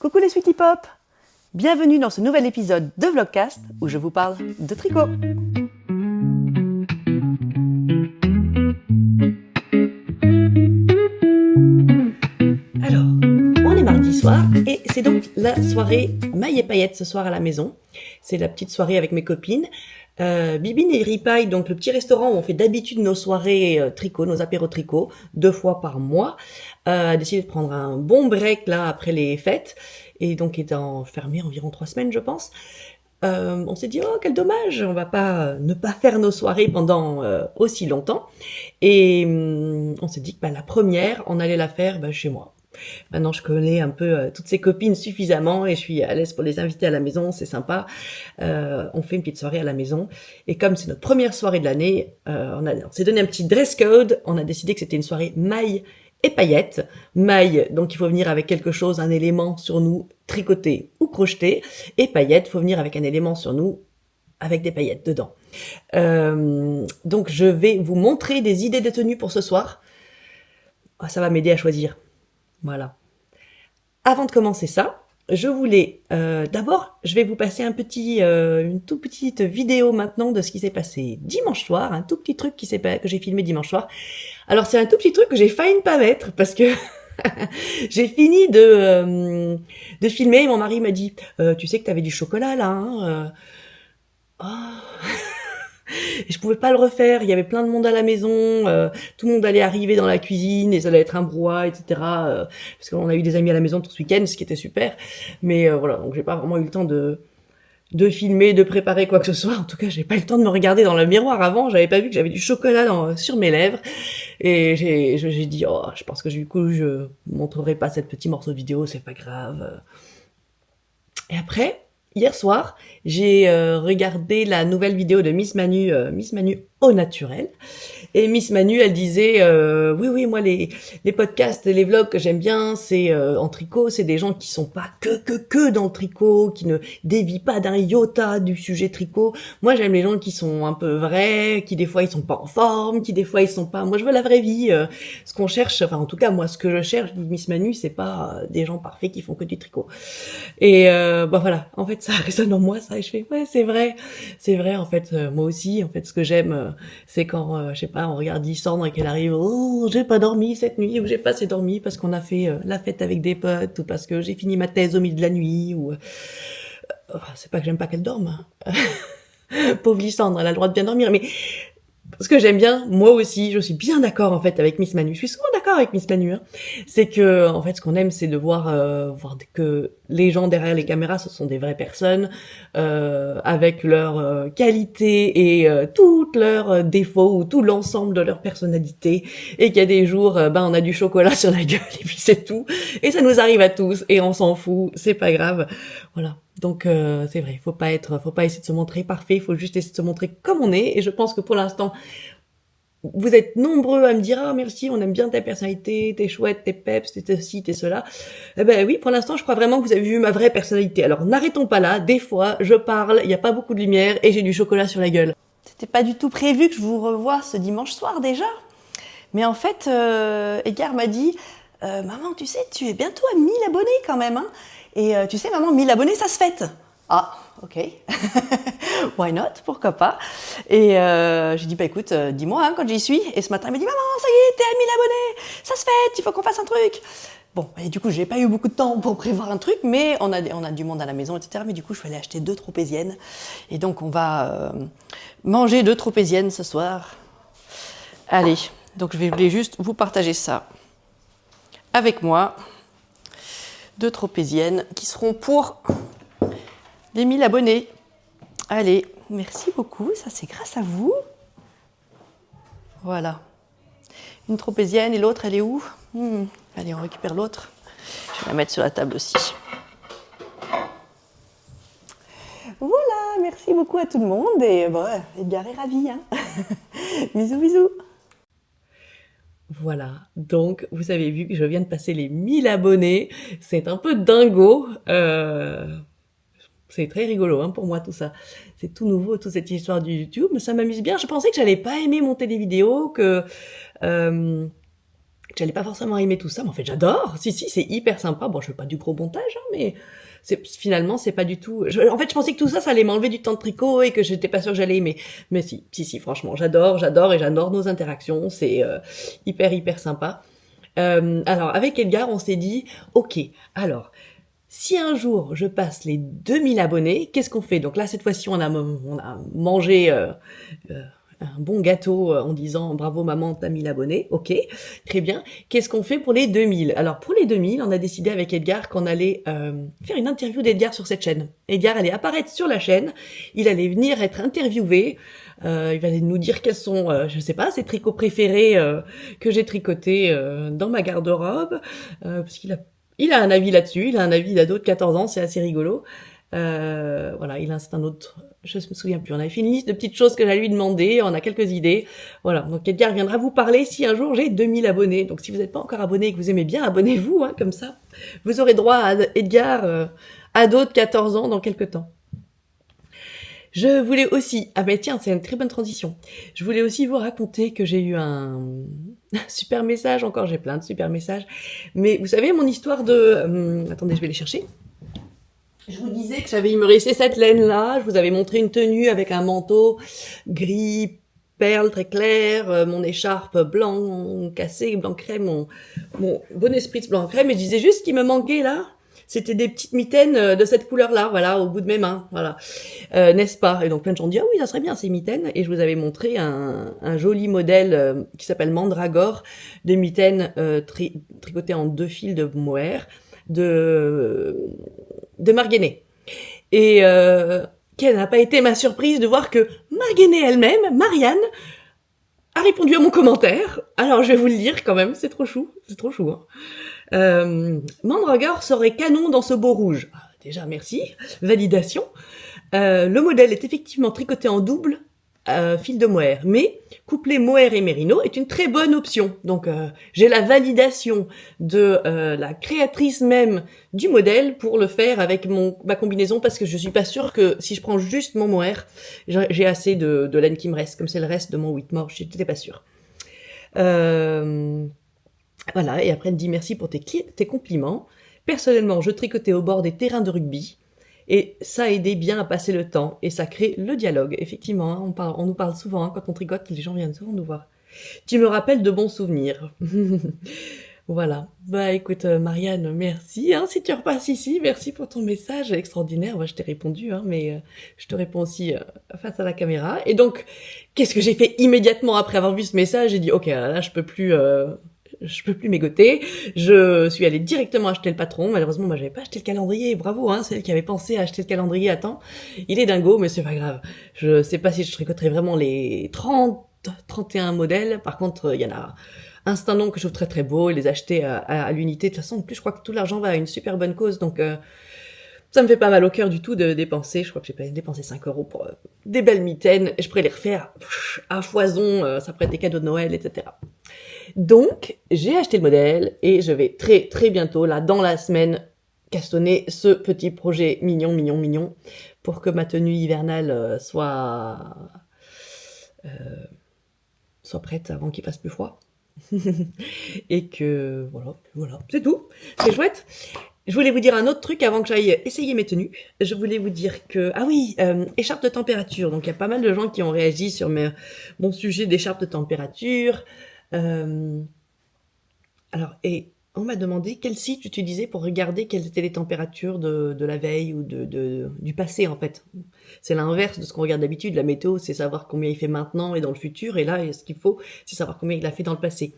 Coucou les Sweetie Pop! Bienvenue dans ce nouvel épisode de Vlogcast où je vous parle de tricot. Alors, on est mardi soir et c'est donc la soirée mailles et paillettes ce soir à la maison. C'est la petite soirée avec mes copines. Bibine et Ripaille, donc le petit restaurant où on fait d'habitude nos soirées tricot, nos apéros tricot, 2 fois par mois, a décidé de prendre un bon break là après les fêtes et donc est fermé environ 3 semaines je pense. On s'est dit oh quel dommage, on va pas ne pas faire nos soirées pendant aussi longtemps et on s'est dit que la première on allait la faire chez moi. Maintenant, je connais un peu toutes ces copines suffisamment et je suis à l'aise pour les inviter à la maison, c'est sympa. On fait une petite soirée à la maison. Et comme c'est notre première soirée de l'année, on s'est donné un petit dress code. On a décidé que c'était une soirée mailles et paillettes. Mailles, donc il faut venir avec quelque chose, un élément sur nous, tricoté ou crocheté. Et paillettes, il faut venir avec un élément sur nous, avec des paillettes dedans. Donc je vais vous montrer des idées de tenues pour ce soir. Oh, ça va m'aider à choisir. Voilà. Avant de commencer ça, je voulais d'abord, je vais vous passer une toute petite vidéo maintenant de ce qui s'est passé dimanche soir, un tout petit truc que j'ai filmé dimanche soir. Alors c'est un tout petit truc que j'ai failli ne pas mettre parce que j'ai fini de filmer et mon mari m'a dit tu sais que t'avais du chocolat là hein Oh. Et je pouvais pas le refaire, il y avait plein de monde à la maison, tout le monde allait arriver dans la cuisine et ça allait être un brouhaha, etc. Parce qu'on a eu des amis à la maison tout ce week-end, ce qui était super. Mais voilà, donc j'ai pas vraiment eu le temps de filmer, de préparer quoi que ce soit. En tout cas, j'ai pas eu le temps de me regarder dans le miroir avant, j'avais pas vu que j'avais du chocolat sur mes lèvres. Et j'ai dit, oh, je pense que du coup, je montrerai pas cette petite morceau de vidéo, c'est pas grave. Et après, hier soir, j'ai regardé la nouvelle vidéo de Miss Manu au naturel. Et Miss Manu, elle disait oui, moi les podcasts, les vlogs que j'aime bien, c'est en tricot, c'est des gens qui sont pas que dans le tricot, qui ne dévient pas d'un iota du sujet tricot. Moi, j'aime les gens qui sont un peu vrais, qui des fois ils sont pas en forme, qui des fois ils sont pas. Moi, je veux la vraie vie. Ce qu'on cherche, enfin en tout cas moi, ce que je cherche, dit Miss Manu, c'est pas des gens parfaits qui font que du tricot. Et voilà, en fait, ça résonne en moi, ça. Et je fais ouais, c'est vrai. En fait, moi aussi, en fait, ce que j'aime, c'est quand je sais pas, on regarde Lysandre et qu'elle arrive, oh, j'ai pas dormi cette nuit, ou j'ai pas assez dormi parce qu'on a fait la fête avec des potes, ou parce que j'ai fini ma thèse au milieu de la nuit, ou c'est pas que j'aime pas qu'elle dorme. Pauvre Lysandre, elle a le droit de bien dormir, mais ce que j'aime bien, moi aussi, je suis bien d'accord en fait avec Miss Manu. Je suis souvent d'accord avec Miss Manu. C'est que en fait, ce qu'on aime, c'est de voir que les gens derrière les caméras, ce sont des vraies personnes avec leurs qualités et toutes leurs défauts ou tout l'ensemble de leur personnalité. Et qu'il y a des jours, on a du chocolat sur la gueule et puis c'est tout. Et ça nous arrive à tous et on s'en fout. C'est pas grave. Voilà. Donc c'est vrai, faut pas essayer de se montrer parfait, il faut juste essayer de se montrer comme on est. Et je pense que pour l'instant, vous êtes nombreux à me dire ah merci, on aime bien ta personnalité, t'es chouette, t'es peps, t'es ceci, t'es cela. Eh ben oui, pour l'instant, je crois vraiment que vous avez vu ma vraie personnalité. Alors n'arrêtons pas là. Des fois, je parle, il y a pas beaucoup de lumière et j'ai du chocolat sur la gueule. C'était pas du tout prévu que je vous revoie ce dimanche soir déjà. Mais en fait, Edgar m'a dit maman, tu sais, tu es bientôt à 1000 abonnés quand même, hein. Et tu sais, maman, 1000 abonnés, ça se fête. Ah, ok. Why not? Pourquoi pas? Et j'ai dit, écoute, dis-moi quand j'y suis. Et ce matin, il m'a dit, maman, ça y est, t'es à 1000 abonnés. Ça se fête, il faut qu'on fasse un truc. Bon, et du coup, j'ai pas eu beaucoup de temps pour prévoir un truc, mais on a du monde à la maison, etc. Mais du coup, je suis allée acheter 2 tropéziennes. Et donc, on va manger 2 tropéziennes ce soir. Allez, donc je voulais juste vous partager ça avec moi. 2 tropéziennes qui seront pour les 1000 abonnés. Allez, merci beaucoup, ça c'est grâce à vous. Voilà. Une tropézienne et l'autre, elle est où? Allez, on récupère l'autre. Je vais la mettre sur la table aussi. Voilà, merci beaucoup à tout le monde et Edgar est ravi. Hein. Bisous, bisous. Voilà, donc vous avez vu que je viens de passer les 1000 abonnés, c'est un peu dingo, c'est très rigolo pour moi tout ça, c'est tout nouveau, toute cette histoire du YouTube, mais ça m'amuse bien. Je pensais que j'allais pas aimer monter des vidéos, que que j'allais pas forcément aimer tout ça, mais en fait j'adore. Si, c'est hyper sympa. Bon, je fais pas du gros montage, hein, mais finalement c'est pas du tout. En fait, je pensais que tout ça allait m'enlever du temps de tricot et que j'étais pas sûre que j'allais aimer. Mais si, franchement, j'adore et j'adore nos interactions. C'est hyper sympa. Alors avec Edgar, on s'est dit, ok, alors si un jour je passe les 2000 abonnés, qu'est-ce qu'on fait? Donc là, cette fois-ci, on a mangé un bon gâteau en disant bravo maman, t'as 1000 abonnés. Ok, très bien. Qu'est-ce qu'on fait pour les 2000? Alors pour les 2000, on a décidé avec Edgar qu'on allait faire une interview d'Edgar sur cette chaîne. Edgar allait apparaître sur la chaîne, il allait venir être interviewé, il allait nous dire quels sont, je sais pas, ses tricots préférés que j'ai tricotés dans ma garde-robe, parce qu'il a un avis là-dessus, il a un avis d'ado de 14 ans, c'est assez rigolo. Voilà, c'est un autre, je me souviens plus, on avait fait une liste de petites choses que j'allais lui demander, on a quelques idées. Voilà, donc Edgar viendra vous parler si un jour j'ai 2000 abonnés. Donc si vous n'êtes pas encore abonné et que vous aimez bien, abonnez-vous, hein, comme ça. Vous aurez droit à Edgar, ado de 14 ans dans quelques temps. Je voulais aussi, ah ben tiens, c'est une très bonne transition. Je voulais aussi vous raconter que j'ai eu un super message, encore j'ai plein de super messages, mais vous savez mon histoire de... attendez, je vais les chercher. Je vous disais que il me restait cette laine-là, je vous avais montré une tenue avec un manteau gris, perle très clair, mon écharpe blanc cassé, blanc crème, mon bonnet spritz blanc crème, et je disais juste ce qui me manquait là, c'était des petites mitaines de cette couleur-là, voilà, au bout de mes mains, voilà, n'est-ce pas? Et donc plein de gens disent ah oui, ça serait bien ces mitaines, et je vous avais montré un joli modèle qui s'appelle Mandragore, des mitaines tricotées en 2 fils de mohair de Marguenet. Et quelle n'a pas été ma surprise de voir que Marguenet elle-même, Marianne, a répondu à mon commentaire. Alors je vais vous le lire quand même, c'est trop chou, hein. Mandragore serait canon dans ce beau rouge. Ah, déjà merci, validation. Le modèle est effectivement tricoté en double fil de mohair, mais coupler mohair et mérino est une très bonne option. Donc j'ai la validation de la créatrice même du modèle pour le faire avec ma combinaison, parce que je suis pas sûre que si je prends juste mon mohair, j'ai assez de laine qui me reste, comme c'est le reste de mon Whitmore, je n'étais pas sûre. Voilà, et après elle me dit merci pour tes compliments. Personnellement, je tricotais au bord des terrains de rugby, et ça aidait bien à passer le temps, et ça crée le dialogue. Effectivement, hein, on nous parle souvent, hein, quand on tricote, les gens viennent souvent nous voir. Tu me rappelles de bons souvenirs. Voilà. Bah écoute, Marianne, merci. Hein, si tu repasses ici, merci pour ton message extraordinaire. Moi, je t'ai répondu, hein, mais je te réponds aussi face à la caméra. Et donc, qu'est-ce que j'ai fait immédiatement après avoir vu ce message? J'ai dit, ok, là, je peux plus mégoter. Je suis allée directement acheter le patron. Malheureusement, moi, j'avais pas acheté le calendrier. Bravo, hein, celle qui avait pensé à acheter le calendrier à temps. Il est dingo, mais c'est pas grave. Je sais pas si je tricoterai vraiment les 31 modèles. Par contre, il y en a un nom que je trouve très très beau, et les acheter à l'unité. De toute façon, en plus, je crois que tout l'argent va à une super bonne cause, donc ça me fait pas mal au cœur du tout de dépenser. Je crois que j'ai dépensé 5 € pour des belles mitaines, et je pourrais les refaire à foison, ça pourrait être des cadeaux de Noël, etc. Donc, j'ai acheté le modèle, et je vais très très bientôt, là, dans la semaine, castonner ce petit projet mignon, pour que ma tenue hivernale soit prête avant qu'il fasse plus froid. Et que voilà, c'est tout, c'est chouette. Je voulais vous dire un autre truc avant que j'aille essayer mes tenues. Je voulais vous dire que, ah oui, écharpe de température. Donc il y a pas mal de gens qui ont réagi sur mon sujet d'écharpe de température. Alors, et on m'a demandé quel site j'utilisais pour regarder quelles étaient les températures de la veille ou du passé, en fait. C'est l'inverse de ce qu'on regarde d'habitude. La météo, c'est savoir combien il fait maintenant et dans le futur. Et là, ce qu'il faut, c'est savoir combien il a fait dans le passé.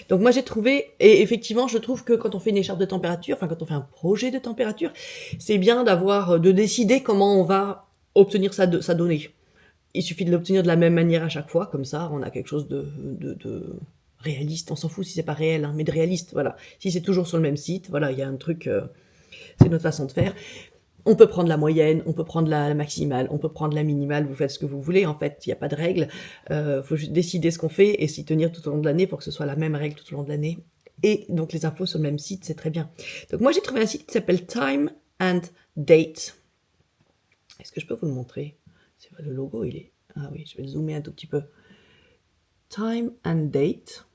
Donc moi, j'ai trouvé, et effectivement, je trouve que quand on fait une écharpe de température, enfin quand on fait un projet de température, c'est bien de décider comment on va obtenir sa donnée. Il suffit de l'obtenir de la même manière à chaque fois, comme ça, on a quelque chose de réaliste. On s'en fout si c'est pas réel, hein, mais de réaliste, voilà. Si c'est toujours sur le même site, voilà, il y a un truc, c'est notre façon de faire. On peut prendre la moyenne, on peut prendre la maximale, on peut prendre la minimale, vous faites ce que vous voulez, en fait, il n'y a pas de règle. Faut juste décider ce qu'on fait et s'y tenir tout au long de l'année pour que ce soit la même règle tout au long de l'année. Et donc les infos sur le même site, c'est très bien. Donc moi j'ai trouvé un site qui s'appelle Time and Date. Est-ce que je peux vous le montrer? C'est vrai, le logo, il est... Ah oui, je vais le zoomer un tout petit peu. Time and Date.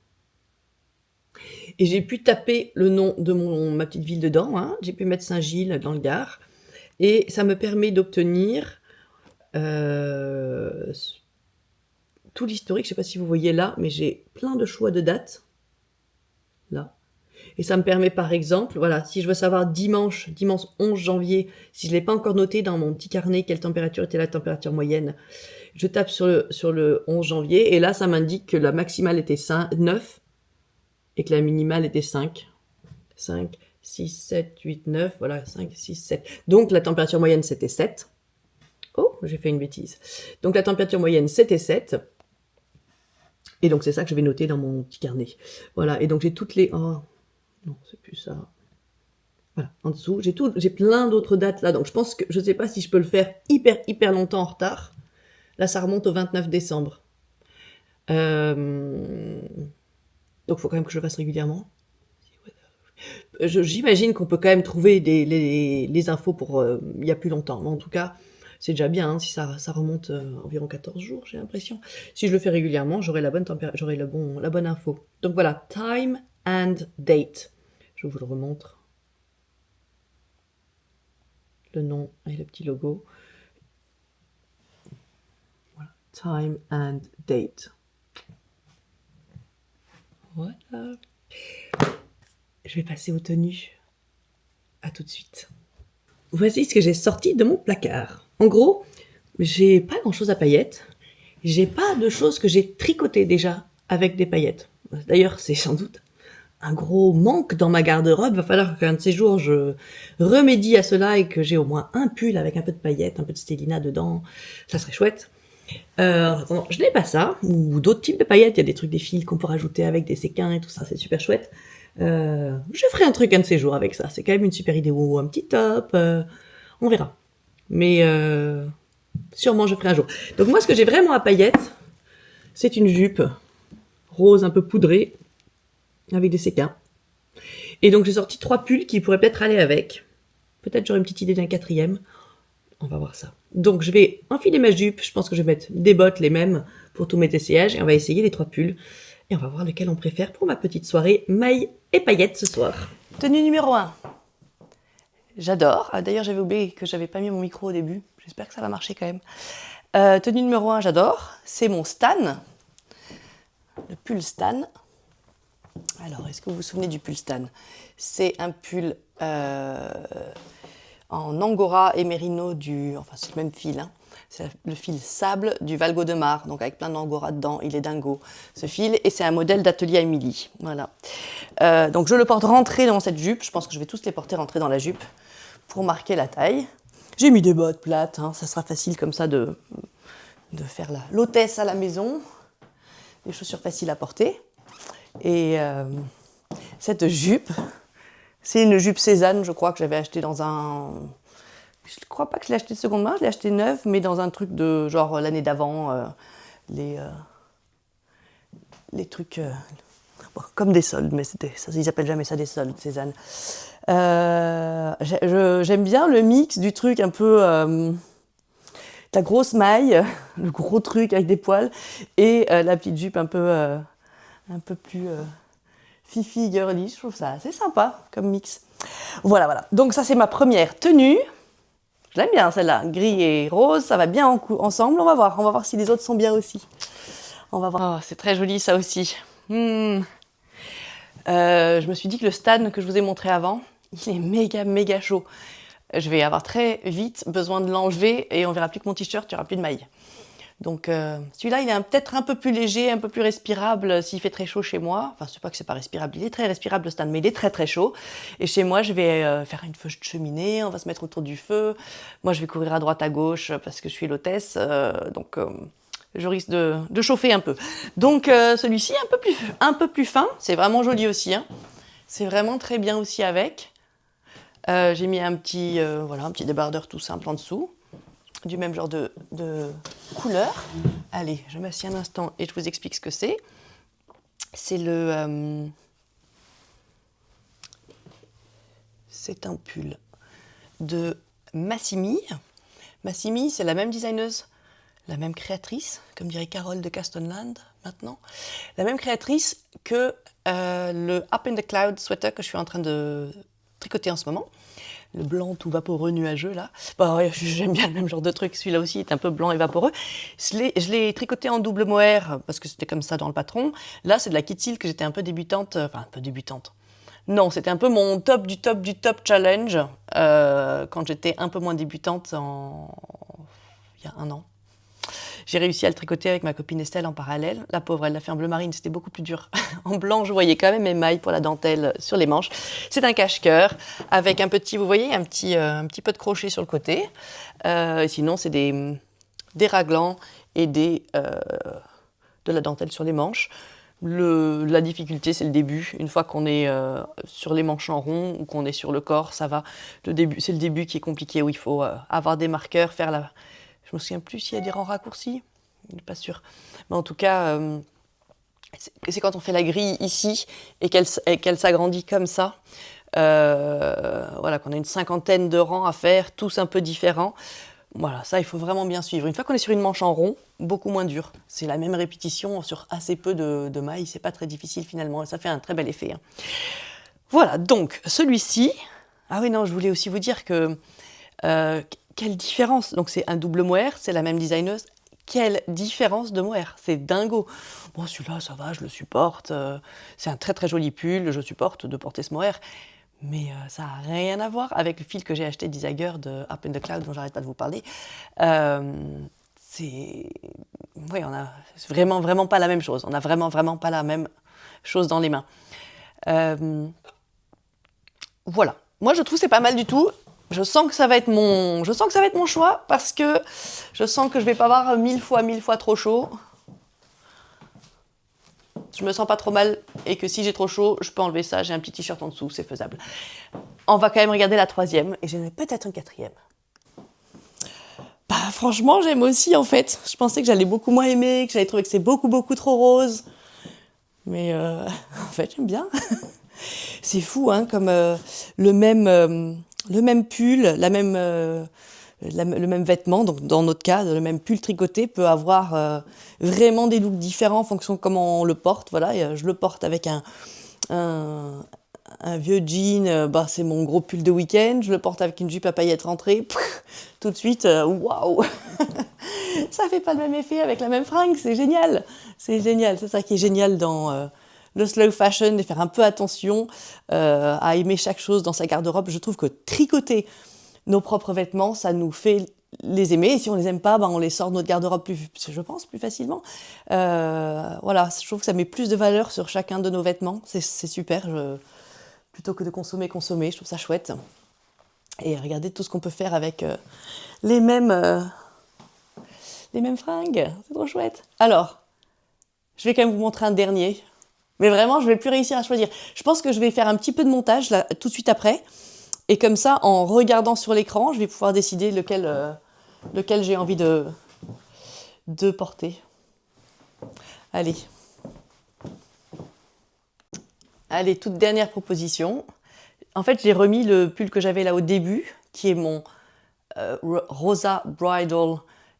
Et j'ai pu taper le nom de ma petite ville dedans, hein. J'ai pu mettre Saint-Gilles dans le Gard. Et ça me permet d'obtenir tout l'historique. Je ne sais pas si vous voyez là, mais j'ai plein de choix de dates. Là. Et ça me permet par exemple, voilà, si je veux savoir dimanche 11 janvier, si je ne l'ai pas encore noté dans mon petit carnet quelle température était la température moyenne, je tape sur le 11 janvier et là ça m'indique que la maximale était 9 et que la minimale était 5. 5, 6, 7, 8, 9, voilà, 5, 6, 7. Donc la température moyenne c'était 7. Oh, j'ai fait une bêtise. Donc la température moyenne c'était 7. Et donc c'est ça que je vais noter dans mon petit carnet. Voilà, et donc j'ai toutes les... Oh, non, c'est plus ça. Voilà, en dessous, j'ai plein d'autres dates là, donc je pense que, je sais pas si je peux le faire hyper longtemps en retard. Là, ça remonte au 29 décembre. Donc il faut quand même que je le fasse régulièrement. J'imagine qu'on peut quand même trouver les infos pour il y a plus longtemps, mais en tout cas, c'est déjà bien, hein, si ça remonte environ 14 jours, j'ai l'impression. Si je le fais régulièrement, j'aurai la bonne température, j'aurai la bonne info. Donc voilà, time and date. Je vous le remontre. Le nom et le petit logo. Voilà, time and date. Voilà. Je vais passer aux tenues. À tout de suite. Voici ce que j'ai sorti de mon placard. En gros, j'ai pas grand chose à paillettes. J'ai pas de choses que j'ai tricotées déjà avec des paillettes. D'ailleurs, c'est sans doute un gros manque dans ma garde-robe. Va falloir qu'un de ces jours, je remédie à cela et que j'ai au moins un pull avec un peu de paillettes, un peu de stélina dedans. Ça serait chouette. Attends, je n'ai pas ça, ou d'autres types de paillettes. Il y a des trucs, des fils qu'on peut rajouter avec des séquins et tout ça, c'est super chouette. Je ferai un truc un de ces jours avec ça. C'est quand même une super idée. Ou un petit top. On verra. Mais sûrement je ferai un jour. Donc moi, ce que j'ai vraiment à paillettes, c'est une jupe rose un peu poudrée avec des séquins. Et donc j'ai sorti 3 pulls qui pourraient peut-être aller avec. Peut-être j'aurai une petite idée d'un 4e. On va voir ça. Donc je vais enfiler ma jupe. Je pense que je vais mettre des bottes les mêmes pour tous mes tessillages. Et on va essayer les 3 pulls. Et on va voir lequel on préfère pour ma petite soirée mailles et paillettes ce soir. Tenue numéro 1. J'adore. D'ailleurs, j'avais oublié que j'avais pas mis mon micro au début. J'espère que ça va marcher quand même. Tenue numéro 1, j'adore. C'est mon Stan. Le pull Stan. Alors, est-ce que vous vous souvenez du pull Stan? C'est un pull en angora et mérino enfin c'est le même fil, hein. C'est le fil sable du Valgo de Mar, donc avec plein d'angora dedans, il est dingo ce fil, et c'est un modèle d'atelier Amélie, voilà. Donc je le porte rentré dans cette jupe, je pense que je vais tous les porter rentrés dans la jupe pour marquer la taille. J'ai mis des bottes plates, hein, ça sera facile comme ça de faire l'hôtesse à la maison, des chaussures faciles à porter. Et cette jupe, c'est une jupe Cézanne, je crois, que j'avais achetée dans un... Je ne crois pas que je l'ai achetée de seconde main, je l'ai achetée neuve, mais dans un truc de genre l'année d'avant, les trucs... bon, comme des soldes, mais ça, ils n'appellent jamais ça des soldes, Cézanne. J'aime bien le mix du truc un peu... la grosse maille, le gros truc avec des poils, et la petite jupe un peu plus... fifi, girly, je trouve ça assez sympa comme mix. Voilà. Donc ça, c'est ma première tenue. Je l'aime bien celle-là, gris et rose, ça va bien ensemble. On va voir si les autres sont bien aussi. On va voir. Oh, c'est très joli ça aussi. Je me suis dit que le Stan que je vous ai montré avant, il est méga chaud. Je vais avoir très vite besoin de l'enlever et on verra plus que mon t-shirt, il n'y aura plus de maille. Donc celui-là, il est peut-être un peu plus léger, un peu plus respirable s'il fait très chaud chez moi. Enfin, c'est pas que c'est pas respirable, il est très respirable le Stan, mais il est très chaud. Et chez moi, je vais faire une feu de cheminée, on va se mettre autour du feu. Moi, je vais courir à droite, à gauche parce que je suis l'hôtesse, donc je risque de chauffer un peu. Donc celui-ci, un peu plus fin, c'est vraiment joli aussi, hein. C'est vraiment très bien aussi avec. J'ai mis un petit débardeur tout simple en dessous, du même genre de couleur. Allez, je m'assieds un instant et je vous explique ce que c'est. C'est c'est un pull de Massimi. Massimi, c'est la même designeuse, la même créatrice, comme dirait Carole de Castonland maintenant, la même créatrice que le Up in the Cloud sweater que je suis en train de tricoter en ce moment. Le blanc tout vaporeux, nuageux, là. Bah, ouais, j'aime bien le même genre de truc. Celui-là aussi est un peu blanc et vaporeux. Je l'ai tricoté en double mohair parce que c'était comme ça dans le patron. Là, c'est de la Kid que j'étais un peu débutante. Enfin, un peu débutante. Non, c'était un peu mon top du top du top challenge quand j'étais un peu moins débutante il y a 1 an. J'ai réussi à le tricoter avec ma copine Estelle en parallèle. La pauvre, elle l'a fait en bleu marine, c'était beaucoup plus dur. En blanc, je voyais quand même mes mailles pour la dentelle sur les manches. C'est un cache-cœur avec un petit, vous voyez, un petit peu de crochet sur le côté. Sinon, c'est des raglans et de la dentelle sur les manches. La difficulté, c'est le début. Une fois qu'on est sur les manches en rond ou qu'on est sur le corps, ça va. C'est le début qui est compliqué, où il faut avoir des marqueurs, faire la... Je me souviens plus s'il y a des rangs raccourcis. Je ne suis pas sûre. Mais en tout cas, c'est quand on fait la grille ici et qu'elle s'agrandit comme ça. Voilà, qu'on a une 50aine de rangs à faire, tous un peu différents. Voilà, ça, il faut vraiment bien suivre. Une fois qu'on est sur une manche en rond, beaucoup moins dur. C'est la même répétition sur assez peu de mailles. C'est pas très difficile finalement. Et ça fait un très bel effet. Hein. Voilà, donc celui-ci. Ah oui, non, je voulais aussi vous dire que... quelle différence! Donc c'est un double mohair, c'est la même designeuse. Quelle différence de mohair! C'est dingo! Bon, celui-là, ça va, je le supporte. C'est un très très joli pull, je supporte de porter ce mohair. Mais ça n'a rien à voir avec le fil que j'ai acheté d'Isager de Up in the Cloud, dont j'arrête pas de vous parler. Oui, c'est vraiment, vraiment pas la même chose. On n'a vraiment, vraiment pas la même chose dans les mains. Voilà. Moi, je trouve que c'est pas mal du tout. Je sens que ça va être mon choix parce que je sens que je vais pas avoir 1000 fois trop chaud. Je me sens pas trop mal et que si j'ai trop chaud, je peux enlever ça. J'ai un petit t-shirt en dessous, c'est faisable. On va quand même regarder la 3e et j'en ai peut-être une 4e. Bah franchement, j'aime aussi en fait. Je pensais que j'allais beaucoup moins aimer, que j'allais trouver que c'est beaucoup beaucoup trop rose. Mais en fait, j'aime bien. C'est fou, hein, comme le même pull, le même vêtement, donc dans notre cas, le même pull tricoté peut avoir vraiment des looks différents en fonction de comment on le porte. Voilà, et, je le porte avec un vieux jean, c'est mon gros pull de week-end. Je le porte avec une jupe à paillettes rentrée. Tout de suite, waouh, ça fait pas le même effet avec la même fringue. C'est génial, c'est génial. C'est ça qui est génial dans le slow fashion, et faire un peu attention à aimer chaque chose dans sa garde-robe. Je trouve que tricoter nos propres vêtements, ça nous fait les aimer. Et si on les aime pas, on les sort de notre garde-robe je pense, plus facilement. Voilà, je trouve que ça met plus de valeur sur chacun de nos vêtements. C'est super. Plutôt que de consommer, je trouve ça chouette. Et regardez tout ce qu'on peut faire avec les mêmes fringues. C'est trop chouette. Alors, je vais quand même vous montrer un dernier. Mais vraiment, je vais plus réussir à choisir. Je pense que je vais faire un petit peu de montage là, tout de suite après. Et comme ça, en regardant sur l'écran, je vais pouvoir décider lequel j'ai envie de porter. Allez. Allez, toute dernière proposition. En fait, j'ai remis le pull que j'avais là au début, qui est mon Rosa Bridal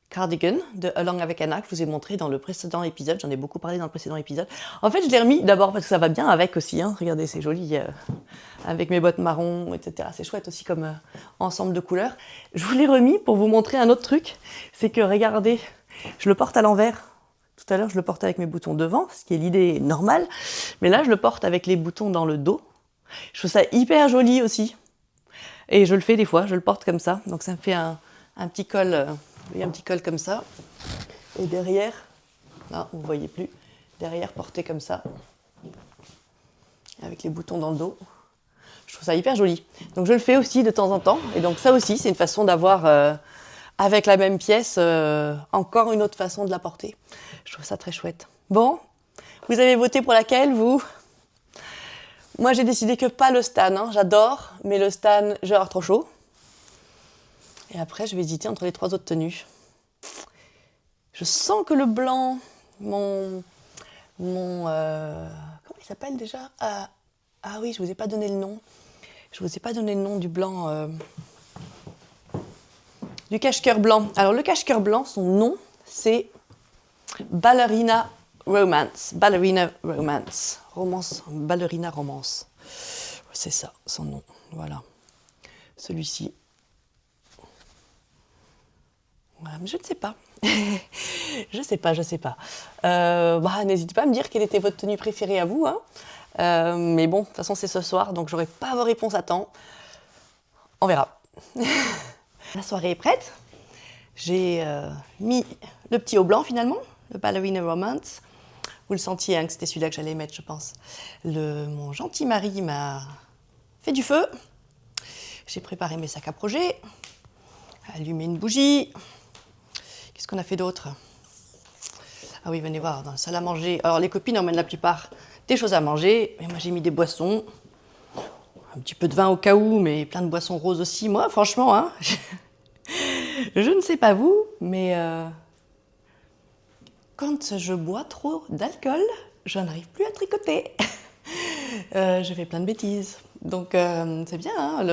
Cardigan de Along avec Anna, que je vous ai montré dans le précédent épisode. J'en ai beaucoup parlé dans le précédent épisode. En fait, je l'ai remis d'abord parce que ça va bien avec aussi. Hein. Regardez, c'est joli avec mes bottes marron, etc. C'est chouette aussi comme ensemble de couleurs. Je vous l'ai remis pour vous montrer un autre truc. C'est que, regardez, je le porte à l'envers. Tout à l'heure, je le portais avec mes boutons devant, ce qui est l'idée normale. Mais là, je le porte avec les boutons dans le dos. Je trouve ça hyper joli aussi. Et je le fais des fois, je le porte comme ça. Donc ça me fait un petit col, un petit col comme ça. Et derrière, là, vous ne voyez plus, derrière porté comme ça, avec les boutons dans le dos. Je trouve ça hyper joli. Donc je le fais aussi de temps en temps. Et donc ça aussi, c'est une façon d'avoir, avec la même pièce, encore une autre façon de la porter. Je trouve ça très chouette. Bon, vous avez voté pour laquelle, vous ? Moi, j'ai décidé que pas le stan, hein. J'adore, mais le stan, je vais avoir trop chaud. Et après, je vais hésiter entre les 3 autres tenues. Je sens que le blanc, comment il s'appelle déjà ? Ah oui, je vous ai pas donné le nom. Je vous ai pas donné le nom du blanc, du cache-cœur blanc. Alors, le cache-cœur blanc, son nom, c'est Ballerina Romance, Ballerina Romance. Romance, Ballerina Romance. C'est ça, son nom. Voilà. Celui-ci. Voilà, je ne sais pas. je sais pas. N'hésitez pas à me dire quelle était votre tenue préférée à vous. Hein. Mais bon, de toute façon, c'est ce soir, donc j'aurai pas vos réponses à temps. On verra. La soirée est prête. J'ai mis le petit haut blanc finalement, le Ballerina Romance. Vous le sentiez hein, que c'était celui-là que j'allais mettre, je pense. Mon gentil mari m'a fait du feu. J'ai préparé mes sacs à projet, allumé une bougie. Qu'est-ce qu'on a fait d'autre? Ah oui, venez voir, dans la salle à manger. Alors les copines emmènent la plupart des choses à manger. Mais moi j'ai mis des boissons. Un petit peu de vin au cas où, mais plein de boissons roses aussi. Moi, franchement, hein, je ne sais pas vous, mais quand je bois trop d'alcool, je n'arrive plus à tricoter. Je fais plein de bêtises. Donc c'est bien, hein,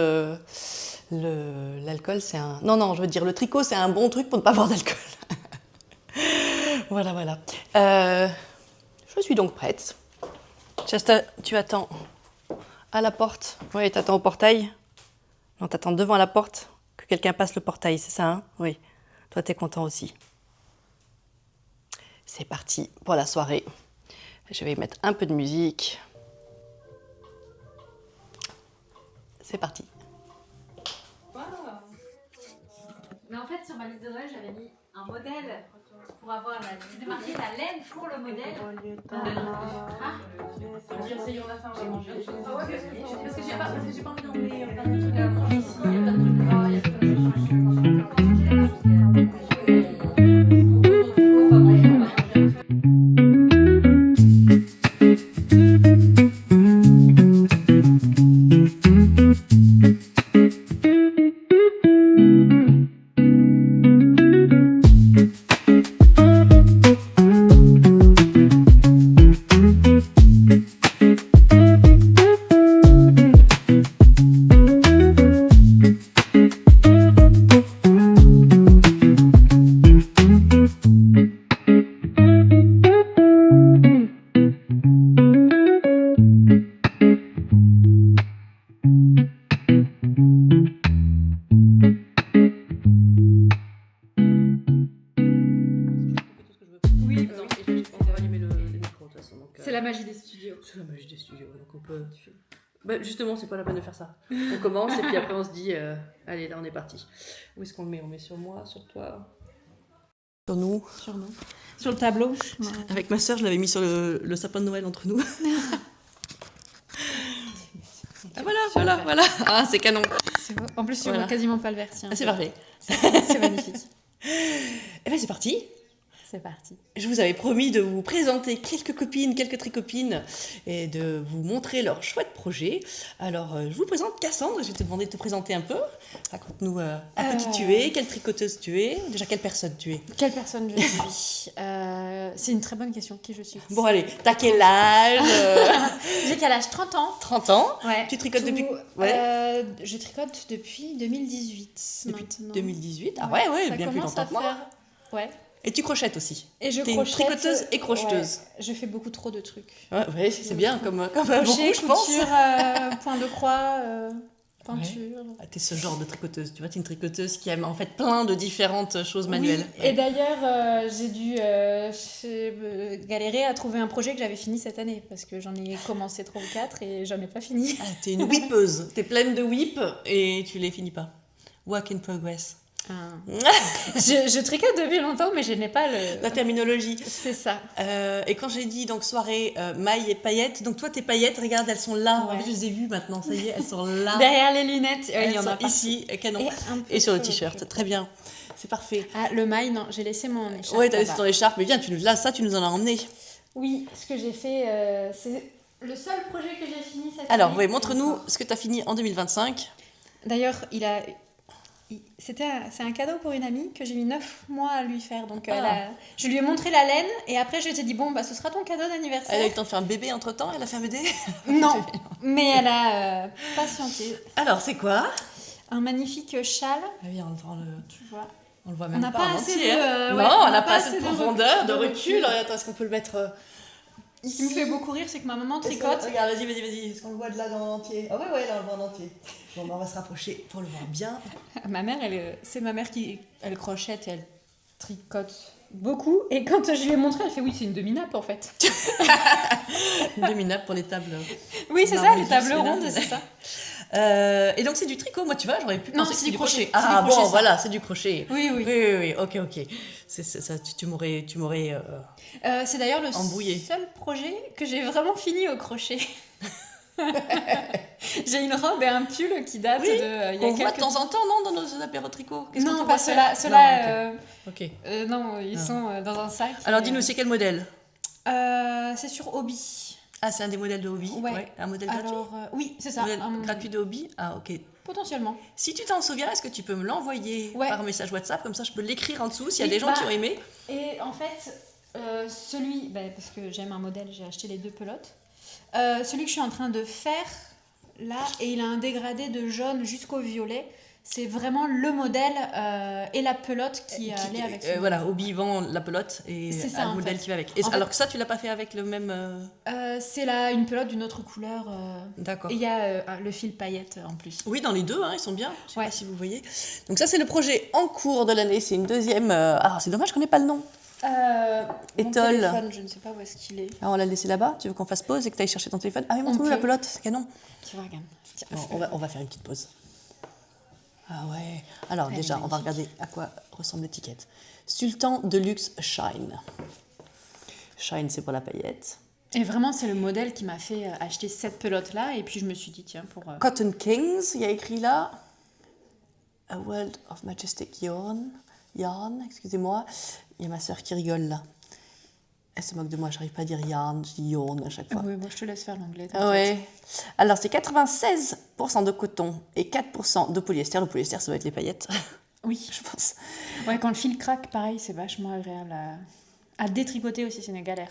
l'alcool c'est un... Non, je veux dire, le tricot c'est un bon truc pour ne pas avoir d'alcool. Voilà. Je suis donc prête. Shasta, tu attends à la porte. Oui, tu attends au portail. Non, tu attends devant la porte que quelqu'un passe le portail, c'est ça, hein? Oui. Toi, tu es content aussi. C'est parti pour la soirée. Je vais mettre un peu de musique. C'est parti. Wow. Mais en fait, sur ma liste de Noël, j'avais mis un modèle pour avoir démarqué la laine pour le modèle. On va faire manger. Parce que j'ai pas envie d'emmener plein de trucs à manger ici. Il y a plein de trucs gras, il y a plein C'est la magie des studios. C'est la magie des studios, donc on peut... justement, c'est pas la peine de faire ça. On commence et puis après on se dit, allez, là on est parti. Où est-ce qu'on le met? On met sur moi, sur toi? Sur nous. Sur nous. Sur le tableau. Ouais. Avec ma sœur, je l'avais mis sur le sapin de Noël entre nous. Voilà. Ah, c'est canon. En plus, tu vois quasiment pas le verre. Ah, c'est parfait. C'est magnifique. Et bien, c'est parti. C'est parti. Je vous avais promis de vous présenter quelques copines, quelques tricopines et de vous montrer leur chouette projet. Alors, je vous présente Cassandre. Je vais te demander de te présenter un peu. Raconte-nous un peu qui tu es, quelle tricoteuse tu es, déjà quelle personne tu es. Quelle personne je suis C'est une très bonne question. Qui je suis? Bon, allez, t'as quel âge? J'ai quel âge? 30 ans. 30 ans. Ouais. Tu tricotes depuis... Je tricote depuis 2018. Depuis maintenant. 2018. Ah ouais, bien plus longtemps que moi. Ouais. Et tu crochettes aussi. Et je T'es crochette. Une tricoteuse et crocheteuse. Ouais, je fais beaucoup trop de trucs. Ouais, c'est bien, comme crochet, beaucoup, je pense. couture, point de croix, peinture. Ouais. Ah, t'es ce genre de tricoteuse, tu vois, t'es une tricoteuse qui aime en fait plein de différentes choses manuelles. Oui, et d'ailleurs, j'ai dû galérer à trouver un projet que j'avais fini cette année, parce que j'en ai commencé 3 ou 4 et j'en ai pas fini. Ah, t'es une whippeuse, t'es pleine de whip et tu les finis pas. Work in progress. Je tricote depuis longtemps, mais je n'ai pas la terminologie. C'est ça. Et quand j'ai dit donc soirée mailles et paillettes, donc toi tes paillettes, regarde, elles sont là. Ouais. En fait, je les ai vues maintenant, ça y est, elles sont là. Derrière les lunettes, elles il y en a sont ici, canon. Et sur le t-shirt, très bien. C'est parfait. Ah, le maille, non, j'ai laissé mon écharpe. Ouais, t'as laissé ton écharpe, mais viens, ça tu nous en as emmené. Oui, ce que j'ai fait, c'est le seul projet que j'ai fini cette année. Alors, oui, montre-nous ce que tu as fini en 2025. D'ailleurs, c'est un cadeau pour une amie que j'ai mis 9 mois à lui faire. Donc, je lui ai montré la laine et après, je t'ai dit, bon, ce sera ton cadeau d'anniversaire. Elle a eu le temps de faire un bébé entre-temps? Elle a fait un bébé? Non, mais elle a patienté. Alors, c'est quoi? Un magnifique châle. Ah oui, on entend le... Tu vois. On le voit On même n'a pas pas en assez entier. Hein. de... Non, ouais, on n'a pas assez de profondeur, de recul. recul. Attends, est-ce qu'on peut le mettre Ce qui me fait beaucoup rire, c'est que ma maman Est-ce tricote. que- Regarde, vas-y. Est-ce qu'on le voit de là dans l'entier? Ah ouais, là, on le voit en entier. Bon, on va se rapprocher pour le voir bien. Ma mère, c'est ma mère qui elle crochette et elle tricote beaucoup. Et quand je lui ai montré, elle fait oui, c'est une demi-nappe en fait. Une demi-nappe pour les tables. Oui, c'est ça, les tables rondes, c'est ça. Et donc c'est du tricot, moi tu vois, j'aurais pu Non, penser que c'est c'est du du crochet. crochet. Ah C'est du crochet, bon, ça. voilà, c'est du crochet. Oui. Ok. C'est ça, tu m'aurais C'est d'ailleurs le embrouillé. seul projet que j'ai vraiment fini au crochet. J'ai une robe et un pull qui datent de il y a qu'on voit de quelques temps en temps, non, dans nos apéros tricot. Qu'est-ce qu'on Non, peut pas faire ceux-là. Non, ok. Non, ils Ah. sont dans un sac. Alors dis-nous, c'est quel modèle? C'est sur Hobby. Ah, c'est un des modèles de Hobby. Ouais. Un modèle gratuit. Alors, oui, c'est ça. Modèle gratuit de Hobby. Ah, ok. Potentiellement. Si tu t'en souviens, est-ce que tu peux me l'envoyer par message WhatsApp? Comme ça, je peux l'écrire en dessous s'il y a des gens qui ont aimé. Et en fait, parce que j'aime un modèle, j'ai acheté les 2 pelotes. Celui que je suis en train de faire, là, et il a un dégradé de jaune jusqu'au violet. C'est vraiment le modèle et la pelote qui allait avec ça. Voilà, Hobby vend la pelote et C'est ça, le en modèle fait. qui va avec. Et alors que ça, tu l'as pas fait avec le même... C'est là une pelote d'une autre couleur. D'accord. Et il y a le fil paillette en plus. Oui, dans les deux, hein, ils sont bien. Je sais Ouais. pas si vous voyez. Donc ça, c'est le projet en cours de l'année. C'est une deuxième... Alors, c'est dommage, je connais pas le nom. Mon Étole. téléphone, je ne sais pas où est-ce qu'il est. Ah, on l'a laissé là-bas. Tu veux qu'on fasse pause et que tu ailles chercher ton téléphone? Ah oui, montre-nous peut. la pelote, c'est canon. Tu vois, regarde. Tiens, Bon, on va faire une petite pause. Ah ouais. Alors Elle est déjà, on va regarder à quoi ressemble l'étiquette. Sultan Deluxe Shine. Shine, c'est pour la paillette. Et vraiment, c'est le modèle qui m'a fait acheter cette pelote-là. Et puis, je me suis dit, tiens, pour... Cotton Kings, il y a écrit là. A World of Majestic Yarn, excusez-moi. Il y a ma sœur qui rigole là. Elle se moque de moi, j'arrive pas à dire yarn, je dis yarn à chaque fois. Oui, moi, je te laisse faire l'anglais. Ah ouais. Alors, c'est 96% de coton et 4% de polyester. Le polyester, ça doit être les paillettes, Oui. je pense. Ouais, quand le fil craque, pareil, c'est vachement agréable à détricoter aussi, c'est une galère.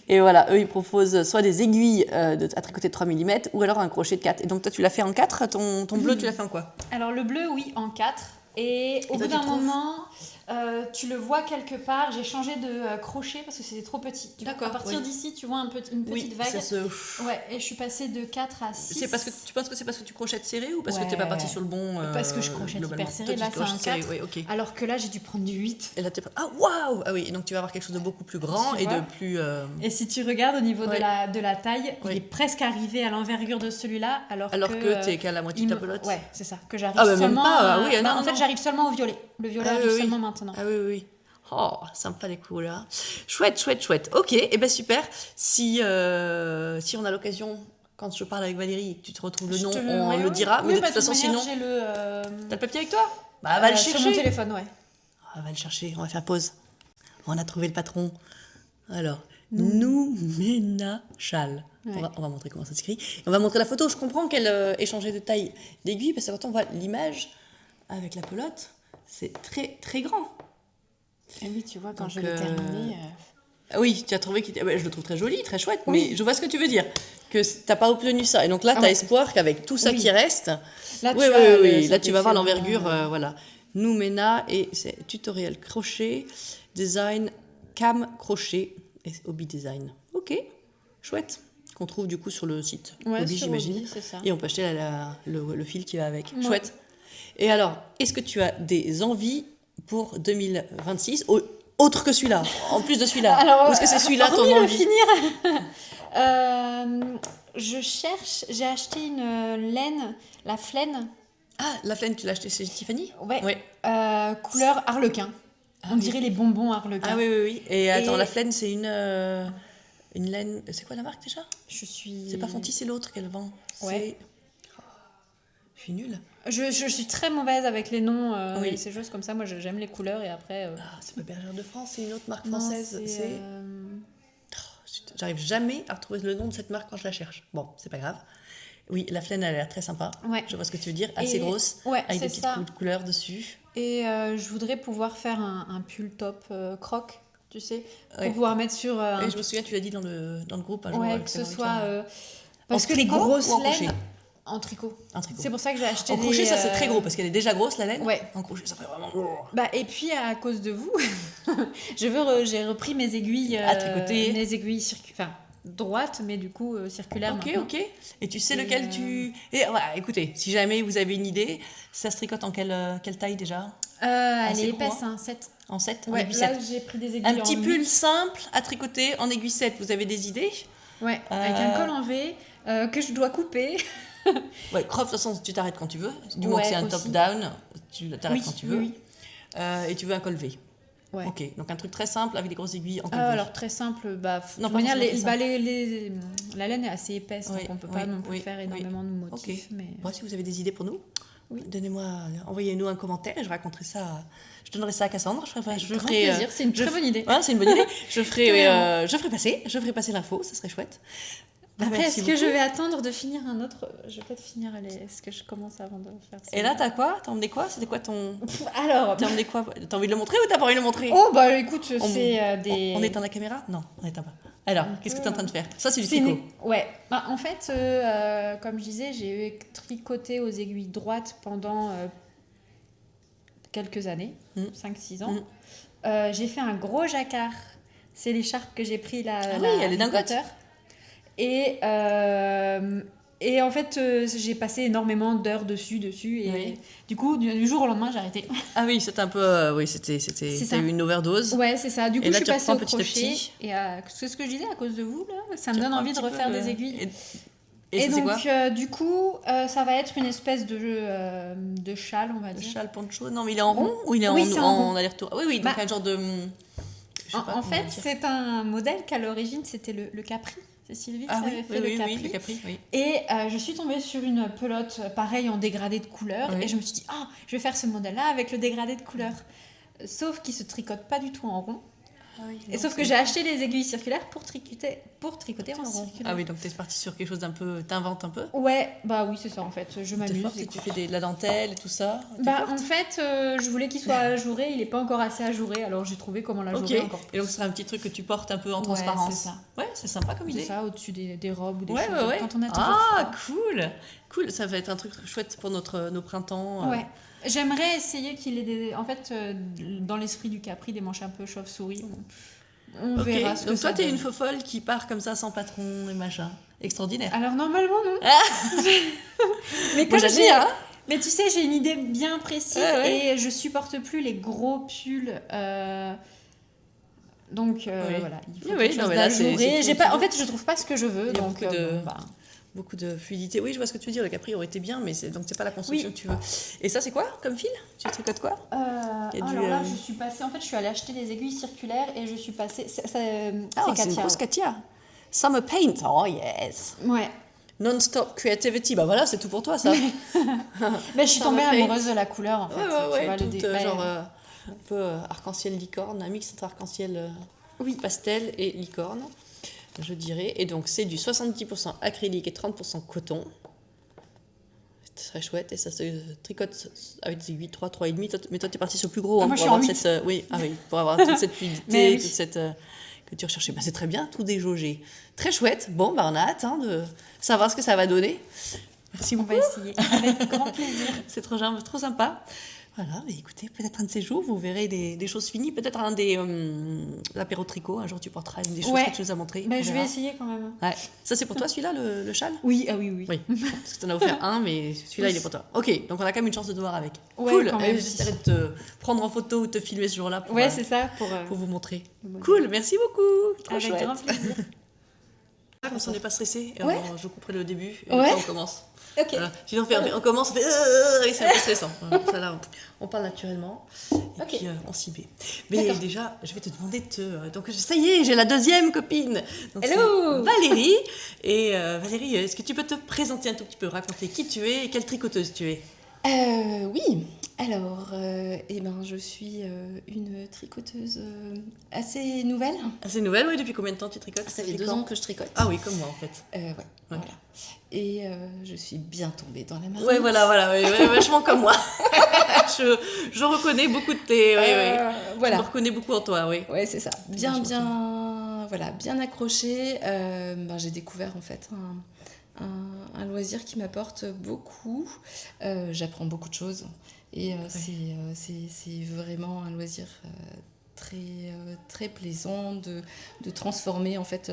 Et voilà, eux, ils proposent soit des aiguilles à tricoter de 3 mm ou alors un crochet de 4. Et donc, toi, tu l'as fait en 4, ton bleu, tu l'as fait en quoi? Alors, le bleu, oui, en 4. Et au toi, bout tu d'un trouves moment, tu le vois quelque part, j'ai changé de crochet parce que c'était trop petit. D'accord, À partir oui. d'ici, tu vois une petite vague. ça se... Ouais, et je suis passée de 4 à 6. C'est parce que tu penses que c'est parce que tu crochettes serré ou parce que tu n'es pas parti sur le bon Parce que je crochette globalement. hyper serré, Toi, là tu c'est un crochettes 4. serré, oui, ok. Alors que là, j'ai dû prendre du 8. Et là, ah waouh. Ah oui, et donc tu vas avoir quelque chose de beaucoup plus grand Tu et vois. de plus... Et si tu regardes au niveau Ouais. de la taille, Ouais. il est presque arrivé à l'envergure de celui-là, alors que tu es qu'à la moitié de ta pelote. Ouais, c'est ça, que j'arrive Ah bah, même seulement... pas, oui, non, non, en fait, non. j'arrive seulement au violet. Le violet Ah, arrive oui. seulement maintenant. Ah oui. Oh, sympa les couleurs. Chouette. Ok, et ben super. Si on a l'occasion, quand je parle avec Valérie et que tu te retrouves le nom, on le dira. Mais de toute façon, sinon... j'ai le... T'as le papier avec toi? Bah, va le sur chercher. mon téléphone, ouais. On va le chercher, on va faire pause. On a trouvé le patron. Alors, Noumena Chal. Ouais. On va montrer comment ça s'écrit. On va montrer la photo. Je comprends qu'elle ait changé de taille d'aiguille, parce que quand on voit l'image avec la pelote, c'est très très grand. Et oui, tu vois, quand Donc, je l'ai terminé... Ah oui, tu as trouvé qu'il était... je le trouve très joli, très chouette, Oui. mais je vois ce que tu veux dire. Que t'as pas obtenu ça. Et donc là, tu as espoir qu'avec tout ça Oui. qui reste... Là, Oui, là, tu vas voir faire l'envergure, voilà. Noumena, et c'est tutoriel crochet, design, cam crochet, et hobby design. Ok, chouette. Qu'on trouve du coup sur le site. Ouais, Hobby, sur j'imagine. Hobby, c'est ça. Et on peut acheter le fil qui va avec. Ouais. Chouette. Et alors, est-ce que tu as des envies pour 2026, autre que celui-là, en plus de celui-là? Alors, ou est-ce que c'est celui-là ton hormis le envie? finir, je cherche, j'ai acheté une laine, la Flaine, Ah, la flaine, tu l'as achetée chez Tiffany? ouais. Couleur harlequin. On dirait les bonbons harlequin. Ah oui. Et attends, Et- la flaine, c'est une laine... C'est quoi la marque déjà? C'est pas Fonty, c'est l'autre qu'elle vend. Ouais. Je suis nulle. Je suis très mauvaise avec les noms Oui. et ces choses comme ça. Moi, j'aime les couleurs et après... Ah, c'est pas Bergère de France, c'est une autre marque non, française. J'arrive jamais à retrouver le nom de cette marque quand je la cherche. Bon, c'est pas grave. Oui, la flaine, elle a l'air très sympa. Ouais. Je vois ce que tu veux dire. Assez Et- grosse, ouais, avec des c'est petites ça. couleurs dessus. Et je voudrais pouvoir faire un pull top croc, tu sais, pour Ouais. pouvoir mettre sur... un- Et je me souviens, tu l'as dit dans le groupe un jour. ouais, avec que ce Caroline soit... Clermont. parce En que les tricot grosses ou en crochet? laines... En tricot. En tricot. C'est pour ça que j'ai acheté En crochet, des, ça c'est très gros parce qu'elle est déjà grosse la laine. Ouais. En crochet, ça fait vraiment gros. Bah, et puis à cause de vous, j'ai repris mes aiguilles À tricoter. mes aiguilles droites, mais du coup circulaires. Ok, maintenant. ok. Et tu sais Et, lequel tu... Et voilà, écoutez, si jamais vous avez une idée, ça se tricote en quelle taille déjà? Elle Assez est gros, épaisse, hein, 7. En 7? En Ouais, aiguille là 7. j'ai pris des aiguilles Un en petit 8. pull simple à tricoter en aiguille 7. Vous avez des idées? Ouais, avec un col en V que je dois couper. Ouais, crop, de toute façon, tu t'arrêtes quand tu veux. Du moment Ouais, que c'est un aussi. top-down, tu t'arrêtes Oui, quand tu oui, veux. oui. Et tu veux un col V. Ouais. Ok, donc un truc très simple avec des grosses aiguilles en col V. Alors très simple, bah, de Non, toute pas manière, forcément la laine est assez épaisse, Oui, donc on peut oui, pas non plus oui, faire oui. énormément de motifs. Ok. Mais... Bon, si vous avez des idées pour nous, Oui. envoyez-nous un commentaire et je raconterai ça. Je donnerai ça à Cassandre. Je Avec grand ferai, plaisir, c'est une très bonne idée. Ouais, c'est une bonne idée. Je Carrément. ferai passer l'info, ça serait chouette. Bah, Après, merci est-ce que je beaucoup. vais attendre de finir un autre? Je vais peut-être finir ce que je commence avant de faire ça. Et là, t'as quoi? T'as emmené quoi? C'était quoi ton... Alors, T'as emmené quoi? T'as envie de le montrer ou t'as pas envie de le montrer? oh bah écoute, On- c'est des... On éteint la caméra? Non, on n'éteint pas. Alors, qu'est-ce que tu es en train de faire? Ça, c'est du C'est tricot. Ouais. Bah, en fait, comme je disais, j'ai tricoté aux aiguilles droites pendant quelques années, 5-6 ans. J'ai fait un gros jacquard. C'est l'écharpe que j'ai pris là. Ah oui, elle est dingote. Équateur. Et en fait, j'ai passé énormément d'heures dessus. Et Oui. du coup, du jour au lendemain, j'ai arrêté. Ah oui, c'était un peu... oui, c'était... C'est T'as ça. eu une overdose. Ouais, c'est ça. Du coup, Et là, je suis tu passée reprends au petit à crochet. petit. Et c'est ce que je disais à cause de vous, là. Ça me Tu donne reprends envie un de petit refaire peu, des aiguilles. Et Et ça, c'est donc, quoi? du coup, ça va être une espèce de châle, on va Le dire. châle poncho? Non, mais il est en rond ou il est Oui, c'est en rond. en aller-retour? Ah oui, oui, donc Bah, un genre de... je sais pas En comment fait, dire. c'est un modèle qu'à l'origine, c'était le Capri. C'est Sylvie Ah qui oui, avait fait oui, le oui, Capri. oui, le Capri, oui. Et je suis tombée sur une pelote, pareil, en dégradé de couleur. Oui. Et je me suis dit, ah, je vais faire ce modèle-là avec le dégradé de couleur. Sauf qu'il se tricote pas du tout en rond. Ah oui, Et non, sauf que c'est- j'ai acheté les aiguilles circulaires pour tricoter en rond. Ah oui, donc t'es parti sur quelque chose d'un peu... T'inventes un peu? Ouais, bah oui, c'est ça en fait. Je T'es m'amuse. forte et tu fais de la dentelle et tout ça? T'es Bah, forte en fait, je voulais qu'il soit ajouré, il n'est pas encore assez ajouré, alors j'ai trouvé comment Ok, l'ajourer encore et donc ce sera un petit truc que tu portes un peu en Ouais, transparence. c'est ça. Ouais, c'est sympa comme C'est idée. ça, au-dessus des robes ou des Ouais, choses. ouais, ouais. Quand on a toujours Ah, froid. cool. Ça va être un truc chouette pour nos printemps. Ouais. J'aimerais essayer qu'il ait des... En fait, dans l'esprit du Capri, des manches un peu chauve-souris. On Ok, verra ce que donc ça toi, t'es donne. une fofolle qui part comme ça sans patron et machin. Extraordinaire. Alors normalement, non. Mais Moi, comme j'admire, hein. Mais tu sais, j'ai une idée bien précise Ouais. et je supporte plus les gros pulls. Donc Oui. voilà, il faut Oui, quelque non, chose mais là, c'est d'ajouré. tout- J'ai pas, tout- en fait, je trouve pas ce que je veux. Il y a Donc beaucoup de fluidité. Oui, je vois ce que tu veux dire. Le Capri aurait été bien, mais donc c'est pas la construction Oui. que tu veux. Et ça, c'est quoi comme fil? Tu tricotes quoi? Il y a alors du, là, je suis passée. En fait, je suis allée acheter des aiguilles circulaires et je suis passée. C'est c'est une Katia. grosse Katia. Summer Paint. Oh yes. Ouais. Non-stop creativity. Bah voilà, c'est tout pour toi, ça. Mais je suis Ça tombée me fait- amoureuse de la couleur en fait. Ouais, Tu ouais, vois, le toute, dé- genre un peu arc-en-ciel licorne, un mix entre arc-en-ciel pastel et licorne, je dirais. Et donc c'est du 70% acrylique et 30% coton. C'est très chouette et ça se tricote avec des aiguilles 3,5. Mais toi, tu es parti sur plus gros. Ah, hein, moi, je pour suis en avoir 8. cette, oui, pour avoir toute cette fluidité, Mais oui. toute cette que tu recherchais. Bah, c'est très bien, tout déjaugé. Très chouette. Bon, bah, on a hâte de savoir ce que ça va donner. Merci On beaucoup. va essayer avec grand plaisir. C'est trop sympa. Voilà, mais écoutez, peut-être un de ces jours, vous verrez des choses finies. Peut-être un des l'apéro tricot. Un jour, tu porteras une des choses Ouais. que tu nous as montrées. Ben, on je vais verra. essayer quand même. Ouais. Ça, c'est pour toi, celui-là, le châle? Oui, ah oui. Oui, parce que tu en as offert un, mais celui-là, Oui. il est pour toi. Ok, donc on a quand même une chance de te voir avec. Ouais, cool, quand même. j'essaierai de te prendre en photo ou de te filmer ce jour-là pour, Ouais, c'est ça pour vous montrer. modèle. Cool, merci beaucoup. Trop Avec chouette. grand plaisir. On s'en est pas stressé. Ouais. Je couperai le début et Ouais. après on commence. Ok. Voilà. Sinon, on commence, on fait oui, c'est un peu stressant. Voilà, ça, là, on parle naturellement et Ok. puis on s'y met. Mais D'accord. déjà, je vais te demander donc ça y est, j'ai la deuxième copine. Donc, Hello. c'est Valérie. Et Valérie, est-ce que tu peux te présenter un tout petit peu, raconter qui tu es et quelle tricoteuse tu es? Oui, alors, je suis une tricoteuse assez nouvelle. C'est nouvelle, oui. Depuis combien de temps tu tricotes? Ça fait Depuis 2 quand ans que je tricote. Ah oui, comme moi en fait. Ouais, voilà. Et je suis bien tombée dans la marmite. Ouais, voilà, ouais, vachement comme moi. je reconnais beaucoup de tes. Je Voilà. me reconnais beaucoup en toi, oui. Ouais, c'est ça. Bien, Vachement bien accroché. J'ai découvert en fait un loisir qui m'apporte beaucoup. J'apprends beaucoup de choses et c'est vraiment un loisir très plaisant de transformer en fait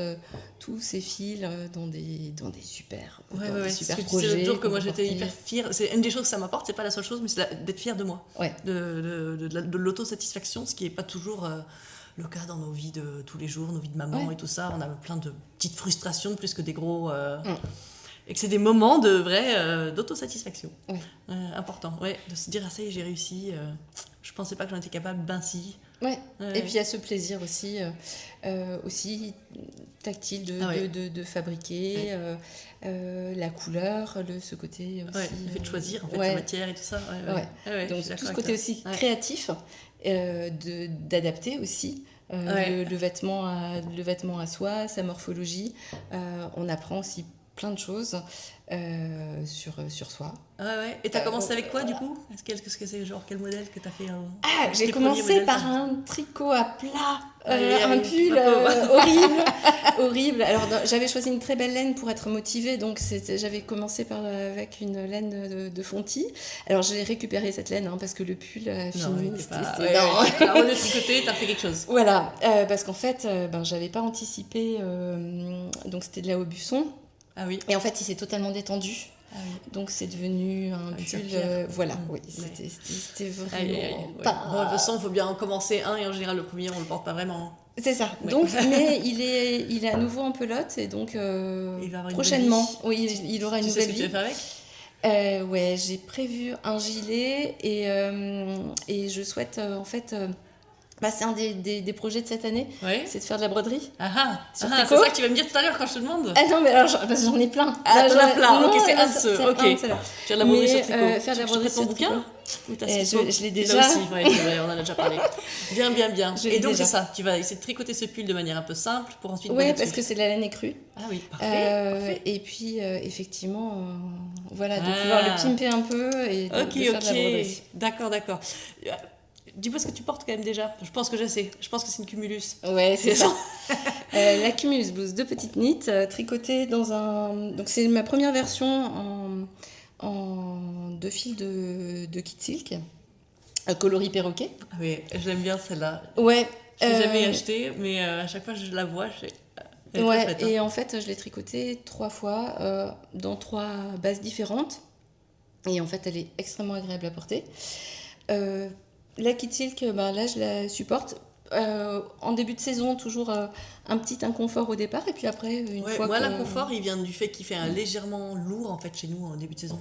tous ces fils dans des super projets. C'est toujours que moi j'étais hyper fière. C'est une des choses que ça m'apporte, c'est pas la seule chose, mais c'est d'être fière de moi, de l'autosatisfaction, ce qui est pas toujours le cas dans nos vies de tous les jours, nos vies de maman et tout ça. On a plein de petites frustrations plus que des gros. Et que c'est des moments de vraie d'autosatisfaction. Important, de se dire ah ça y est, j'ai réussi. Je pensais pas que j'en étais capable, ben si. Et puis il y a ce plaisir aussi tactile de fabriquer, la couleur, ce côté aussi. Le fait de choisir en fait, la matière et tout ça. Donc tout ce côté aussi créatif, d'adapter aussi. Le vêtement à soi, sa morphologie. On apprend aussi plein de choses sur soi. Et t'as commencé avec quoi du coup ? Qu'est-ce que c'est, genre quel modèle que t'as fait j'ai commencé par un tricot à plat, un pull horrible. Alors j'avais choisi une très belle laine pour être motivée, donc j'avais commencé avec une laine de Fonty. Alors j'ai récupéré cette laine parce que le pull a fini. Alors de tricoter, t'as fait quelque chose. Voilà, parce qu'en fait, j'avais pas anticipé, donc c'était de la Aubusson. Ah oui. Et en fait, il s'est totalement détendu. Donc c'est devenu un pull. C'était vraiment pas. Bon, de toute façon, il faut bien en commencer un et en général, le premier, on le porte pas vraiment. C'est ça. Donc, mais il est à nouveau en pelote et donc prochainement, il aura une nouvelle vie. Tu sais ce que tu vas faire avec j'ai prévu un gilet et je souhaite en fait. C'est un des projets de cette année, c'est de faire de la broderie. C'est ça que tu vas me dire tout à l'heure quand je te demande. Ah non, mais alors parce que j'en ai plein. T'en as plein. Ok, c'est un de ceux. Ok. Faire de la broderie sur tricot. Faire de la broderie sur tricot. Je l'ai déjà. Là aussi, on en a déjà parlé. Bien. Et donc c'est ça, tu vas essayer de tricoter ce pull de manière un peu simple pour ensuite. Parce que c'est de la laine écrue. Ah oui, parfait. Et puis effectivement, de pouvoir le pimper un peu et de faire de la broderie. D'accord. Dis-moi ce que tu portes quand même déjà. Je pense que je sais. Je pense que c'est une cumulus. Ouais, c'est ça. La cumulus blouse de petites knits tricotée dans un. Donc c'est ma première version en 2 fils de kit silk, coloris perroquet. Ah oui, j'aime bien celle-là. Ouais. Je l'ai jamais achetée, mais à chaque fois que je la vois, elle est très chouette, et en fait, je l'ai tricotée 3 fois dans 3 bases différentes. Et en fait, elle est extrêmement agréable à porter. La kit silk, là, je la supporte. En début de saison, toujours un petit inconfort au départ, et puis après, une fois moi, l'inconfort, il vient du fait qu'il fait un légèrement lourd, en fait, chez nous, en début de saison.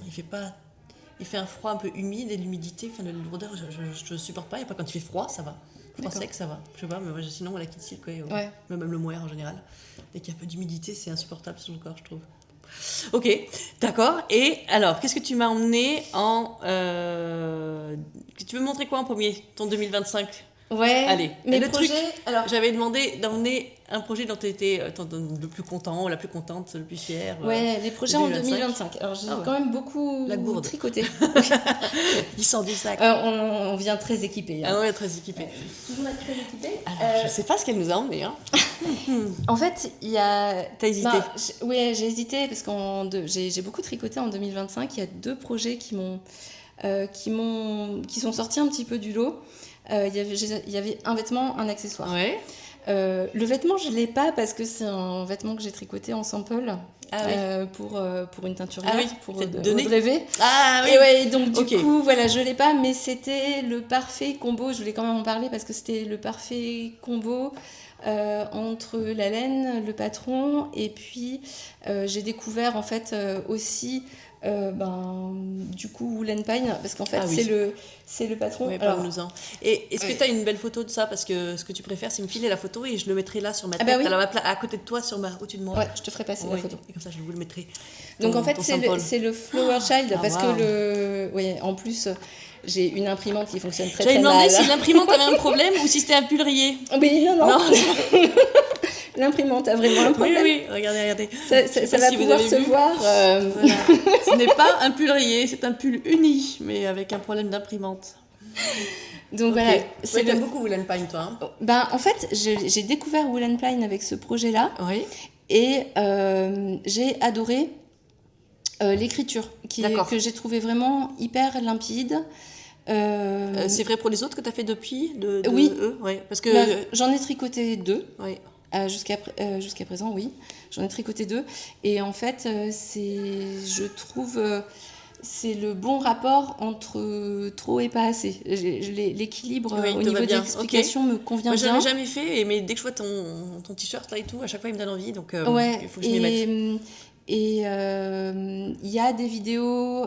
Il fait un froid un peu humide, et l'humidité, la lourdeur, je ne supporte pas. Et pas quand il fait froid, ça va. Froid sec, ça va. Je sais pas, mais moi, sinon, la kit silk, même le mohair en général. Dès qu'il y a un peu d'humidité, c'est insupportable sur le corps, je trouve. Ok, d'accord. Et alors, qu'est-ce que tu m'as emmené Tu veux me montrer quoi en premier, ton 2025 ? Allez, mes le projets. Alors, j'avais demandé d'emmener un projet dont tu étais le plus content, ou la plus contente, le plus fière. Les projets en 2025. Alors, j'ai quand même beaucoup tricoté. Il sort du sac. On vient très équipés. Ah ouais, très équipés. Toujours être très équipés. Alors, je sais pas ce qu'elle nous a emmené. En fait, il y a. T'as hésité ? J'ai hésité parce que j'ai beaucoup tricoté en 2025. Il y a 2 projets qui sont sortis un petit peu du lot. Il y avait un vêtement, un accessoire. Le vêtement, je ne l'ai pas parce que c'est un vêtement que j'ai tricoté en sample pour une teinturière, pour rêver. Et donc du coup, je ne l'ai pas, mais c'était le parfait combo. Je voulais quand même en parler parce que c'était le parfait combo entre la laine, le patron, et puis j'ai découvert en fait aussi du coup Woolen Pine, parce qu'en fait c'est le patron. Parle-nous-en. Et est-ce que tu as une belle photo de ça ? Parce que ce que tu préfères, c'est me filer la photo et je le mettrai là sur ma tête, à côté de toi, au-dessus de moi. Ouais, je te ferai passer la photo. Et comme ça, je vous le mettrai. Donc en fait, c'est le Flower Child, parce que en plus, j'ai une imprimante qui fonctionne très très mal. J'avais demandé si l'imprimante avait un problème ou si c'était un pull rayé. Mais non. L'imprimante a vraiment un problème. Oui, regardez. Ça va pouvoir se voir. Ce n'est pas un pull rayé, c'est un pull uni, mais avec un problème d'imprimante. Donc voilà. T'aimes beaucoup Woolen Pine, toi. En fait, j'ai découvert Woolen Pine avec ce projet-là. Oui. Et j'ai adoré L'écriture, que j'ai trouvé vraiment hyper limpide. C'est vrai pour les autres que tu as fait depuis Oui. Ouais, parce que... j'en ai tricoté 2. Oui. Jusqu'à présent, oui. J'en ai tricoté 2. Et en fait, je trouve... c'est le bon rapport entre trop et pas assez. L'équilibre au niveau de l'explication me convient bien. Moi, je l'avais jamais fait, mais dès que je vois ton t-shirt là et tout, à chaque fois, il me donne envie. Donc, il faut que je m'y mette. Et il y a des vidéos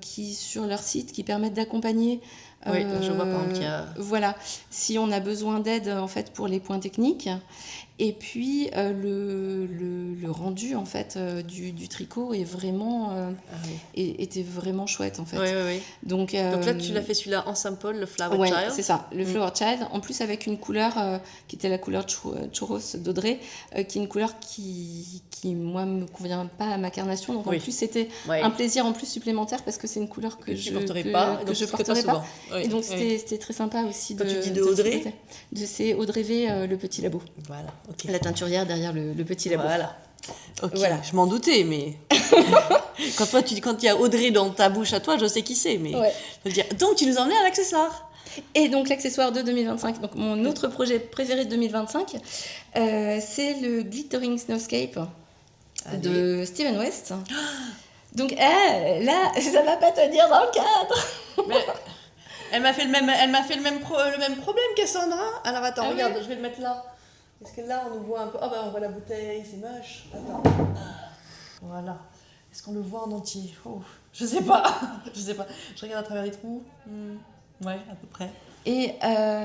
qui, sur leur site, qui permettent d'accompagner. Oui, je vois par exemple qu'il y a... Voilà, si on a besoin d'aide en fait pour les points techniques. Et puis le rendu en fait du tricot est vraiment était vraiment chouette en fait. Oui. Donc là tu l'as fait celui-là en sample, le Flower Child. C'est ça, le Flower Child. En plus avec une couleur qui était la couleur Churros d'Audrey, qui est une couleur qui moi me convient pas à ma carnation. Donc en plus c'était un plaisir en plus supplémentaire parce que c'est une couleur que je porterai pas. Et donc c'était très sympa aussi. Quand tu dis de Audrey, c'est Audrey V, le petit labo. Voilà. Okay. La teinturière derrière le petit labo. Voilà. Ok, voilà. Je m'en doutais, mais quand il y a Audrey dans ta bouche à toi, je sais qui c'est. Mais je veux dire, donc tu nous emmenais à l'accessoire. Et donc l'accessoire de 2025, donc mon autre projet préféré de 2025, c'est le Glittering Snowscape de Steven West. Donc là, ça va pas tenir dans le cadre. Mais... Elle m'a fait le même problème, Cassandra. Alors attends, regarde, je vais le mettre là. Parce que là, on nous voit un peu... Ah on voit la bouteille, c'est moche. Attends. Voilà. Est-ce qu'on le voit en entier? Je sais pas. Je regarde à travers les trous. Ouais, à peu près. Et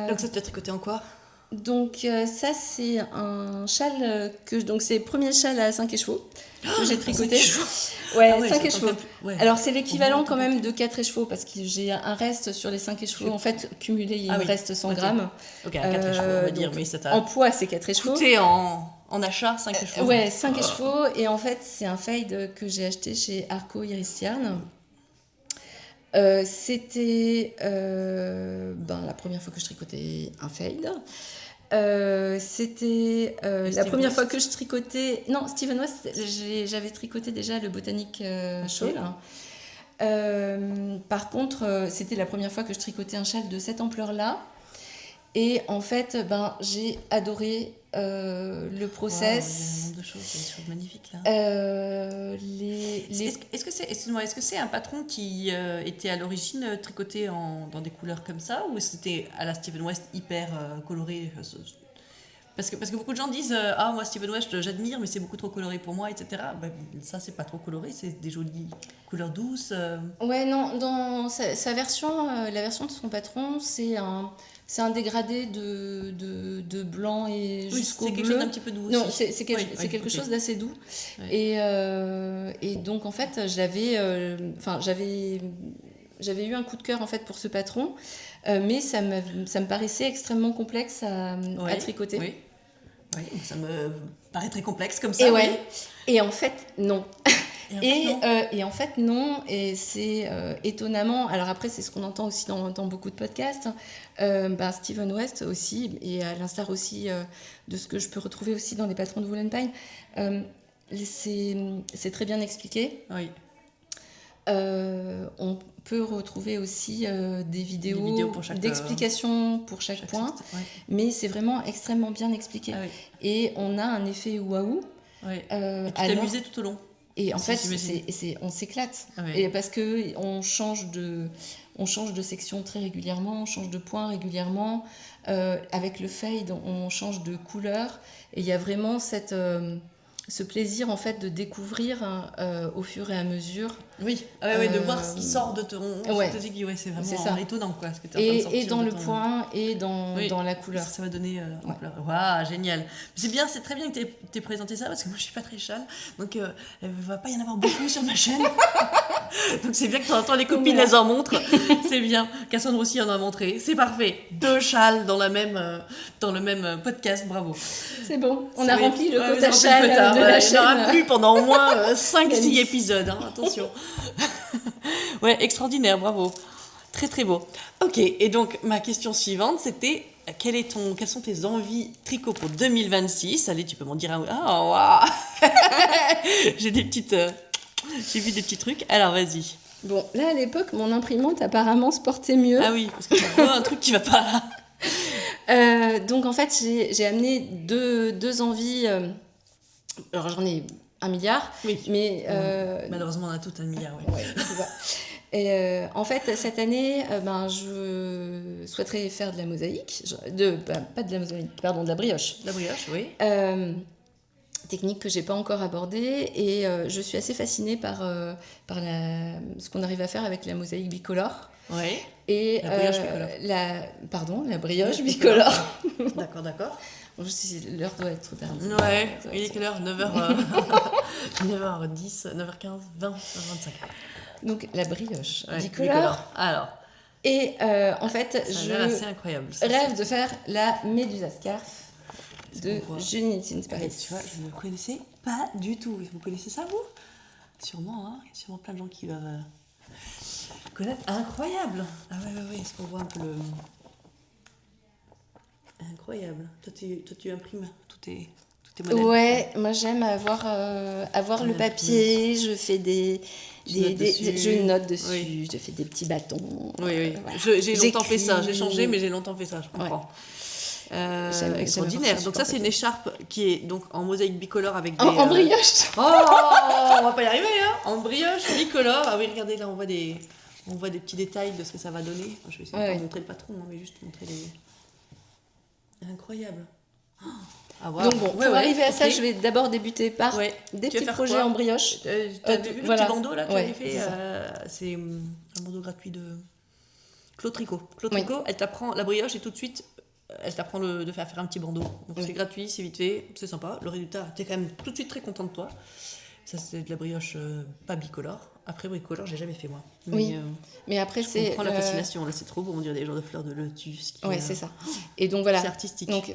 donc ça, tu as tricoté en quoi? Donc ça, c'est un châle donc c'est le premier châle à 5 écheveaux que j'ai tricoté. 5 écheveaux. Alors c'est l'équivalent quand même de 4 écheveaux parce que j'ai un reste sur les 5 écheveaux. En fait, cumulé, il me reste 100 grammes. Ok, 4 écheveaux, on va dire. Mais ça en poids, c'est 4 écheveaux. Coûté en achat, 5 écheveaux. 5 écheveaux. Et en fait, c'est un fade que j'ai acheté chez Arco Iris Yarn. C'était la première fois que je tricotais un fade. C'était la première fois que je tricotais... Non, Steven West, j'avais tricoté déjà le Botanic Shawl. Par contre, c'était la première fois que je tricotais un châle de cette ampleur-là. Et en fait, j'ai adoré le process. Il y a un nombre de choses, c'est des choses magnifiques là. Est-ce que c'est un patron qui était à l'origine tricoté dans des couleurs comme ça, ou c'était à la Steven West hyper coloré? Parce que beaucoup de gens disent moi Steven West j'admire, mais c'est beaucoup trop coloré pour moi, etc. Ça c'est pas trop coloré, c'est des jolies couleurs douces. Ouais, non, dans sa version, la version de son patron, c'est un dégradé de blanc et jusqu'au bleu. C'est quelque chose d'un petit peu doux. Non, c'est quelque chose d'assez doux. Ouais. Et donc en fait, j'avais eu un coup de cœur en fait pour ce patron, mais ça me paraissait extrêmement complexe à tricoter. Oui, ça me paraît très complexe comme ça. Et en fait, non. Et en fait, non. Et c'est étonnamment... Alors après, c'est ce qu'on entend aussi dans beaucoup de podcasts. Steven West aussi, et à l'instar aussi de ce que je peux retrouver aussi dans les patrons de Wool & Pine, c'est très bien expliqué. Oui. On peut retrouver aussi des vidéos d'explications pour chaque point, mais c'est vraiment extrêmement bien expliqué. Et on a un effet waouh. Et tu t'es amusé tout au long. Et en fait, on s'éclate. Et parce qu'on change de section très régulièrement, on change de point régulièrement. Avec le fade, on change de couleur. Et il y a vraiment ce plaisir en fait de découvrir au fur et à mesure. Oui, de voir ce qui sort de ton aiguille. C'est vraiment étonnant quoi. Ce que t'es en train de sortir et dans le point et dans la couleur. Ça va donner ampleur. Waouh, génial. C'est bien, c'est très bien que t'aies présenté ça parce que moi je suis pas très châle, donc il va pas y en avoir beaucoup sur ma chaîne. Donc c'est bien que t'entends les copines elles en montrent. C'est bien. Cassandra aussi en a montré. C'est parfait. 2 châles dans le même podcast. Bravo. C'est bon. On a rempli le quota châle de la chaîne. Il n'y en aura plus pendant au moins 5-6 épisodes. Attention. Extraordinaire. Bravo. Très très beau. Ok. Et donc ma question suivante c'était quelles sont tes envies tricot pour 2026? Allez, tu peux m'en dire un. J'ai des petites J'ai vu des petits trucs. Alors, vas-y. Bon, là, à l'époque, mon imprimante apparemment se portait mieux. Ah oui, parce que c'est un truc qui va pas là. Donc, en fait, j'ai amené deux envies. Alors, j'en ai 1 milliard. Oui. Mais, malheureusement, on a tout 1 milliard. Ouais, c'est ça. Et en fait, cette année, je souhaiterais faire de la mosaïque. Pas de la mosaïque, pardon, de la brioche. La brioche, oui. Technique que j'ai pas encore abordée. Et je suis assez fascinée par ce qu'on arrive à faire avec la mosaïque bicolore. Oui. Et la brioche bicolore. La brioche bicolore. D'accord. L'heure doit être tard. Ouais, il est quelle heure 9h... 9h10, 9h15, 20, 9h25. Donc la brioche bicolore. Alors. Et en fait, c'est incroyable. Rêve de faire la Médusa Scarf de Julie Knitting Paris. Tu vois, je ne connaissais pas du tout. Vous connaissez ça, vous? Sûrement, hein. Il y a sûrement plein de gens qui doivent connaître. Incroyable. Ah ouais. Est-ce qu'on voit un peu le... Incroyable. Toi, tu imprimes tous tes modèles. Ouais, moi j'aime avoir le papier. Je fais je note dessus. Oui. Je fais des petits bâtons. Oui. Voilà. J'ai longtemps fait ça. J'ai changé, mais j'ai longtemps fait ça. Je comprends. Ouais. Extraordinaire. Donc ça, c'est une écharpe qui est donc en mosaïque bicolore avec des... En brioche. Oh, on va pas y arriver, hein. En brioche bicolore. Ah oui, regardez, là, on voit des petits détails de ce que ça va donner. Je vais essayer de pas montrer le patron, hein, mais juste montrer les... Incroyable. Ah, wow. Donc bon, pour arriver à ça, je vais d'abord débuter par des petits projets en brioche. Tu as vu le petit bandeau là que j'avais fait c'est un bandeau gratuit de Claude Tricot. Claude Tricot, elle t'apprend la brioche et tout de suite, elle t'apprend de faire un petit bandeau. Donc c'est gratuit, c'est vite fait, c'est sympa. Le résultat, t'es quand même tout de suite très content de toi. Ça, c'est de la brioche pas bicolore. Après, bricolore, j'ai jamais fait moi. Mais après, c'est. On prend la fascination, là, c'est trop beau. On dirait des genres de fleurs de lotus. C'est ça. Et donc voilà. C'est artistique. Donc,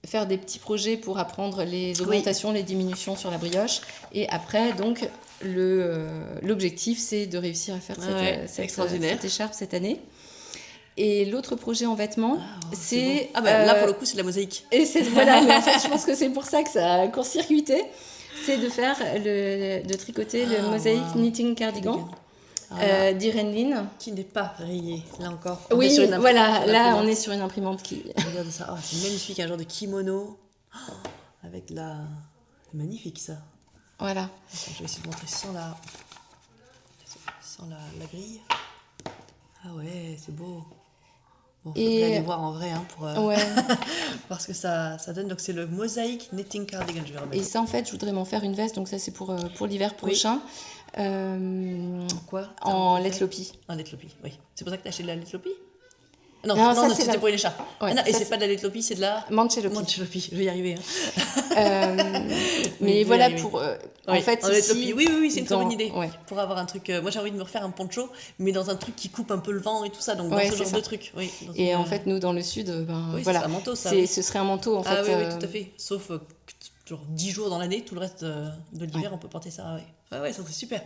faire des petits projets pour apprendre les augmentations, les diminutions sur la brioche. Et après, donc, l'objectif, c'est de réussir à faire cette écharpe cette année. Et l'autre projet en vêtements, c'est... Ah bah là, pour le coup, c'est de la mosaïque. Et voilà, mais en fait, je pense que c'est pour ça que ça a court-circuité. C'est de faire de tricoter le mosaïque knitting cardigan d'Irene Lin. Qui n'est pas rayé, là encore. On est sur une imprimante qui... Regardez ça, c'est magnifique, un genre de kimono. Avec la... C'est magnifique, ça. Voilà. Attends, je vais essayer de montrer sans la grille. Ah ouais, c'est beau. Bon, faudrait aller voir en vrai pour voir ce que ça donne. Donc c'est le mosaïque knitting cardigan. Je vais remettre. Et ça, en fait, je voudrais m'en faire une veste. Donc ça, c'est pour l'hiver prochain. Quoi? En Letlopi. En Letlopi, oui. C'est pour ça que tu as acheté de la Letlopi? Non, c'était pour une écharpe. Et c'est pas de la Letlopi, c'est de la... Manchelopi, je vais y arriver. Mais voilà, pour... en fait, en Letlopi. Oui, c'est une très bonne idée. Pour avoir un truc... moi, j'ai envie de me refaire un poncho, mais dans un truc qui coupe un peu le vent et tout ça, donc dans ce genre de truc. Et en fait, nous, dans le sud, voilà. C'est un manteau, ça. Ce serait un manteau, en fait. Oui, tout à fait. Sauf genre 10 jours dans l'année, tout le reste de l'hiver, on peut porter ça. Ouais, ça serait super.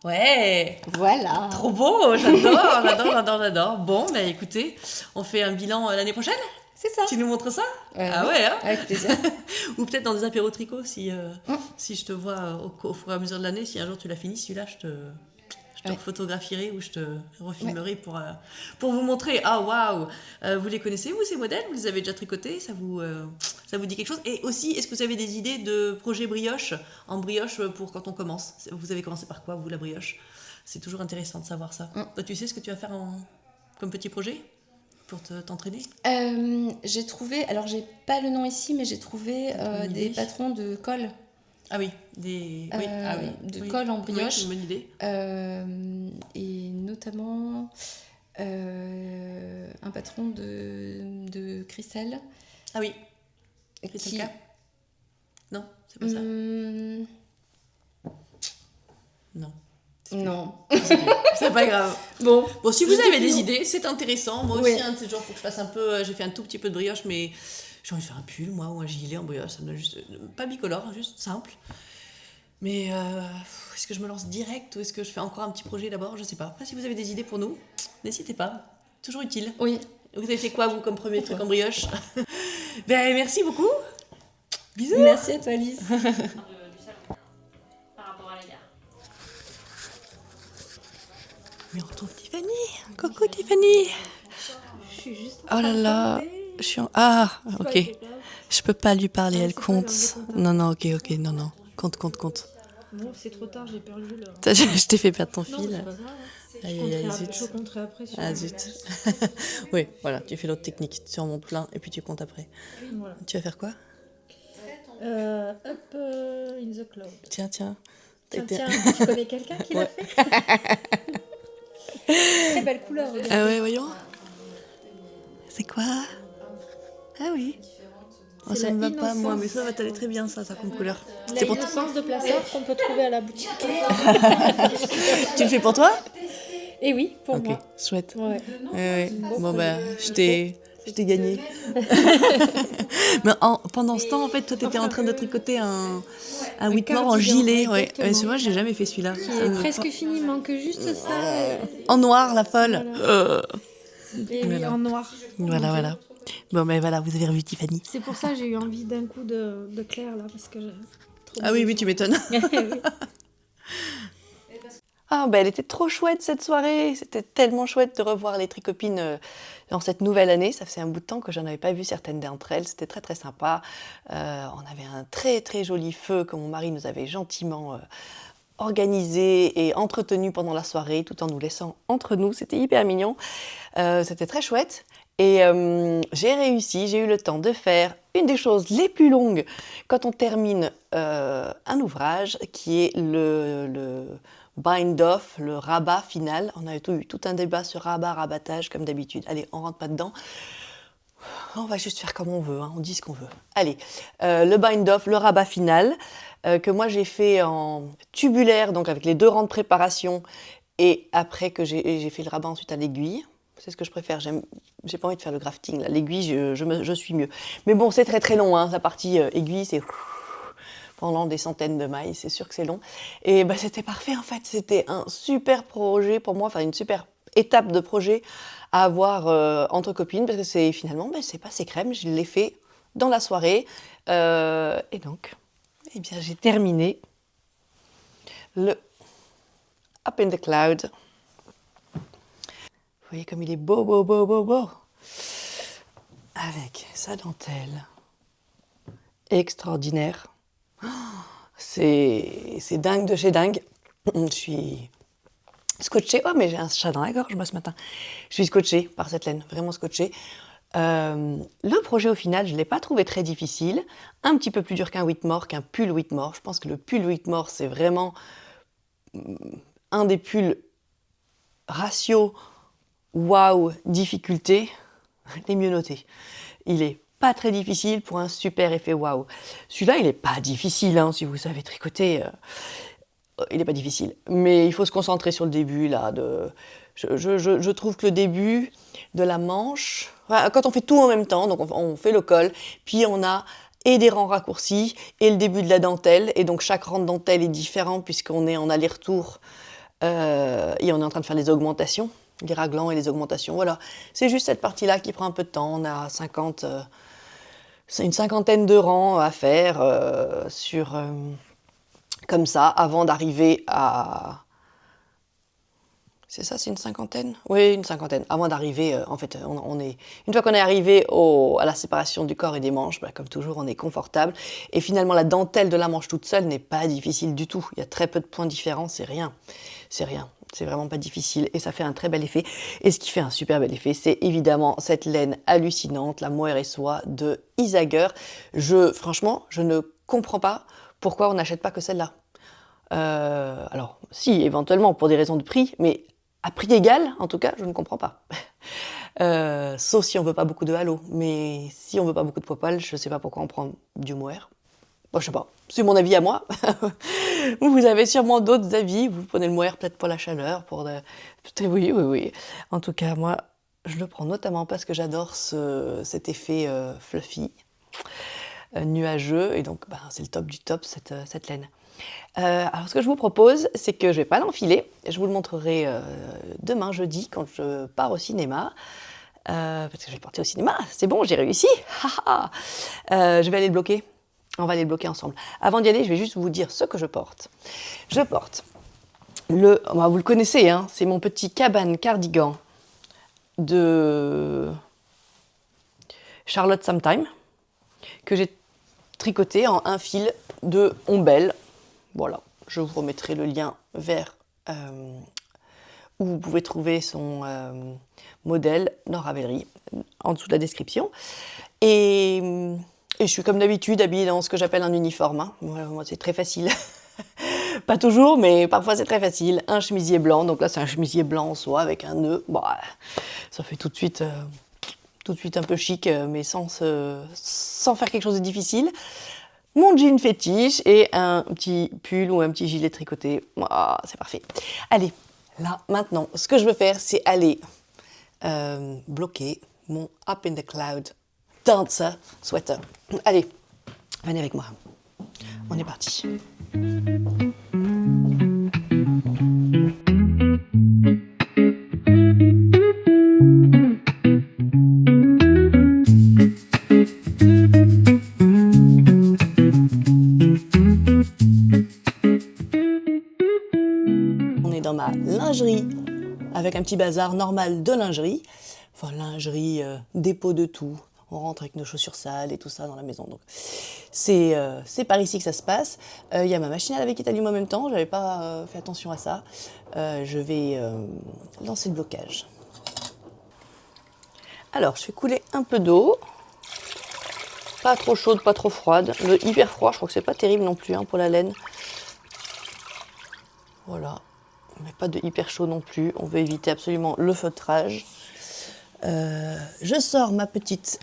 Ouais. Voilà. Trop beau, j'adore. Bon, bah écoutez, on fait un bilan l'année prochaine. C'est ça. Tu nous montres ça? Ah ouais, hein. Avec plaisir. Ou peut-être dans des apéros tricot, si je te vois au fur et à mesure de l'année, si un jour tu l'as fini, celui-là, je te photographierai ou je te refilmerai pour vous montrer. Ah waouh, vous les connaissez, vous, ces modèles? Vous les avez déjà tricotés? Ça vous dit quelque chose? Et aussi, est-ce que vous avez des idées de projets brioche, en brioche pour quand on commence? Vous avez commencé par quoi, vous, la brioche? C'est toujours intéressant de savoir ça. Toi, tu sais ce que tu vas faire comme petit projet pour t'entraîner? J'ai trouvé, alors j'ai pas le nom ici, mais j'ai trouvé des patrons de colle. Ah oui, colle en brioche. Oui, c'est une bonne idée. Et notamment un patron de Christelle. Ah oui. Christelle K. Non, c'est pas ça. Non. Non. C'est pas grave. Bon, si vous avez des idées, c'est intéressant. Moi aussi, c'est genre pour que je fasse un peu... J'ai fait un tout petit peu de brioche, mais... J'ai envie de faire un pull, moi, ou un gilet en brioche. Ça me donne juste... Pas bicolore, juste simple. Mais est-ce que je me lance direct ou est-ce que je fais encore un petit projet d'abord? Je sais pas. Après, si vous avez des idées pour nous, n'hésitez pas. Toujours utile. Oui. Vous avez fait quoi, vous, comme premier truc en brioche? Merci beaucoup. Bisous. Merci à toi, Alice. Du salon, par rapport à la gare. Oui, on retrouve Tiffany. Coucou Tiffany. Je suis juste Oh là là. Je suis en... Ah, ok. Je peux pas lui parler, elle compte. Non, ok, non. Compte. Non, c'est trop tard, j'ai perdu le... Je t'ai fait perdre ton Non, fil. c'est pas grave. Aïe, zut. Je compterai après. Ah, zut. Oui, voilà, tu fais l'autre technique. Tu en montes plein et puis tu comptes après. Voilà. Tu vas faire quoi? Up in the cloud. Tiens. Tiens, tu connais quelqu'un qui l'a fait? Très belle couleur, regarde. Ah ouais, voyons. C'est quoi? Ah oui. Oh, ça me va pas, moi, mais ça va t'aller très bien, ça comme couleur. C'est pour l'innocence de placard qu'on peut trouver à la boutique. Tu le fais pour toi? Et oui, pour moi. Ok, chouette. Ouais. Bon, bah, je t'ai gagné. Mais pendant ce temps, en fait, toi, t'étais en train de tricoter un Whitmore en gilet. Ouais. C'est vrai, j'ai jamais fait celui-là. Qui est presque fini, il manque juste ça. En noir, la folle. Voilà. Et oui, Voilà. en noir. Voilà. Bon, mais voilà, vous avez revu Tiffany. C'est pour ça que j'ai eu envie d'un coup de clair, là, parce que j'ai trop Ah oui, tu m'étonnes. Oui. Ah, ben elle était trop chouette cette soirée. C'était tellement chouette de revoir les tricopines dans cette nouvelle année. Ça faisait un bout de temps que j'en avais pas vu certaines d'entre elles. C'était très très sympa. On avait un très très joli feu que mon mari nous avait gentiment organisé et entretenu pendant la soirée, tout en nous laissant entre nous. C'était hyper mignon. C'était très chouette. Et j'ai eu le temps de faire une des choses les plus longues quand on termine un ouvrage, qui est le bind-off, le rabat final. On a eu tout un débat sur rabattage, comme d'habitude. Allez, on rentre pas dedans. On va juste faire comme on veut, hein, on dit ce qu'on veut. Allez, le bind-off, le rabat final, que moi j'ai fait en tubulaire, donc avec les 2 rangs de préparation, et après que j'ai fait le rabat ensuite à l'aiguille. C'est ce que je préfère, j'ai pas envie de faire le grafting, là. L'aiguille, je suis mieux. Mais bon, c'est très très long, hein. La partie aiguille, c'est pendant des centaines de mailles, c'est sûr que c'est long. Et bah, c'était parfait en fait, c'était un super projet pour moi, enfin une super étape de projet à avoir entre copines, parce que c'est finalement, c'est pas crème, je l'ai fait dans la soirée. Et donc, eh bien, j'ai terminé le Up in the Cloud. Vous voyez comme il est beau. Avec sa dentelle extraordinaire. C'est dingue de chez dingue. Je suis scotchée. Oh, mais j'ai un chat dans la gorge, moi, ce matin. Je suis scotchée par cette laine, vraiment scotchée. Le projet, au final, je ne l'ai pas trouvé très difficile. Un petit peu plus dur qu'un Whitmore, qu'un pull Whitmore. Je pense que le pull Whitmore, c'est vraiment un des pulls ratio waouh, difficulté, les mieux notés. Il est pas très difficile pour un super effet waouh. Celui-là, il est pas difficile, hein, si vous savez tricoter. Il est pas difficile. Mais il faut se concentrer sur le début, là. Je trouve que le début de la manche, quand on fait tout en même temps, donc on fait le col, puis on a et des rangs raccourcis, et le début de la dentelle, et donc chaque rang de dentelle est différent, puisqu'on est en aller-retour, et on est en train de faire les augmentations. Les raglans et les augmentations, voilà. C'est juste cette partie-là qui prend un peu de temps. On a une cinquantaine de rangs à faire comme ça, avant d'arriver à... C'est ça, c'est une cinquantaine? Oui, une cinquantaine. Avant d'arriver, en fait, une fois qu'on est arrivé à la séparation du corps et des manches, comme toujours, on est confortable. Et finalement, la dentelle de la manche toute seule n'est pas difficile du tout. Il y a très peu de points différents, c'est rien. C'est vraiment pas difficile et ça fait un très bel effet. Et ce qui fait un super bel effet, c'est évidemment cette laine hallucinante, la mohair et soie de Isager. Franchement, je ne comprends pas pourquoi on n'achète pas que celle-là. Alors, si, éventuellement, pour des raisons de prix, mais à prix égal, en tout cas, je ne comprends pas. Sauf si on veut pas beaucoup de halo. Mais si on veut pas beaucoup de poil, je sais pas pourquoi on prend du mohair. Bon, je sais pas, c'est mon avis à moi. Vous avez sûrement d'autres avis. Vous prenez le mohair peut-être pour la chaleur, Oui. En tout cas, moi, je le prends notamment parce que j'adore cet effet fluffy, nuageux, et donc c'est le top du top, cette laine. Alors, ce que je vous propose, c'est que je vais pas l'enfiler. Je vous le montrerai demain, jeudi, quand je pars au cinéma. Parce que je vais partir au cinéma. C'est bon, j'ai réussi. Je vais aller le bloquer. On va aller le bloquer ensemble. Avant d'y aller, je vais juste vous dire ce que je porte. Je porte vous le connaissez, hein, c'est mon petit cabane cardigan de Charlotte Sometime que j'ai tricoté en un fil de ombelle. Voilà, je vous remettrai le lien vers où vous pouvez trouver son modèle dans Ravelry en dessous de la description. Et je suis comme d'habitude habillée dans ce que j'appelle un uniforme. Hein. Moi, c'est très facile. Pas toujours, mais parfois c'est très facile. Un chemisier blanc, donc là c'est un chemisier blanc en soie avec un nœud. Bah, ça fait tout de suite un peu chic, mais sans faire quelque chose de difficile. Mon jean fétiche et un petit pull ou un petit gilet tricoté. Ah, c'est parfait. Allez, là, maintenant, ce que je veux faire, c'est aller bloquer mon Up in the Cloud Dancer Sweater. Allez, venez avec moi. On est parti. Dans ma lingerie avec un petit bazar normal de lingerie, enfin lingerie, dépôt de tout, on rentre avec nos chaussures sales et tout ça dans la maison, donc c'est par ici que ça se passe. Il y a ma machine à laver qui est allumée en même temps, j'avais pas fait attention à ça. Je vais lancer le blocage. Alors je fais couler un peu d'eau, pas trop chaude, pas trop froide. Le hyper froid, je crois que c'est pas terrible non plus, hein, pour la laine. Voilà. Mais pas de hyper chaud non plus, on veut éviter absolument le feutrage. Je sors ma petite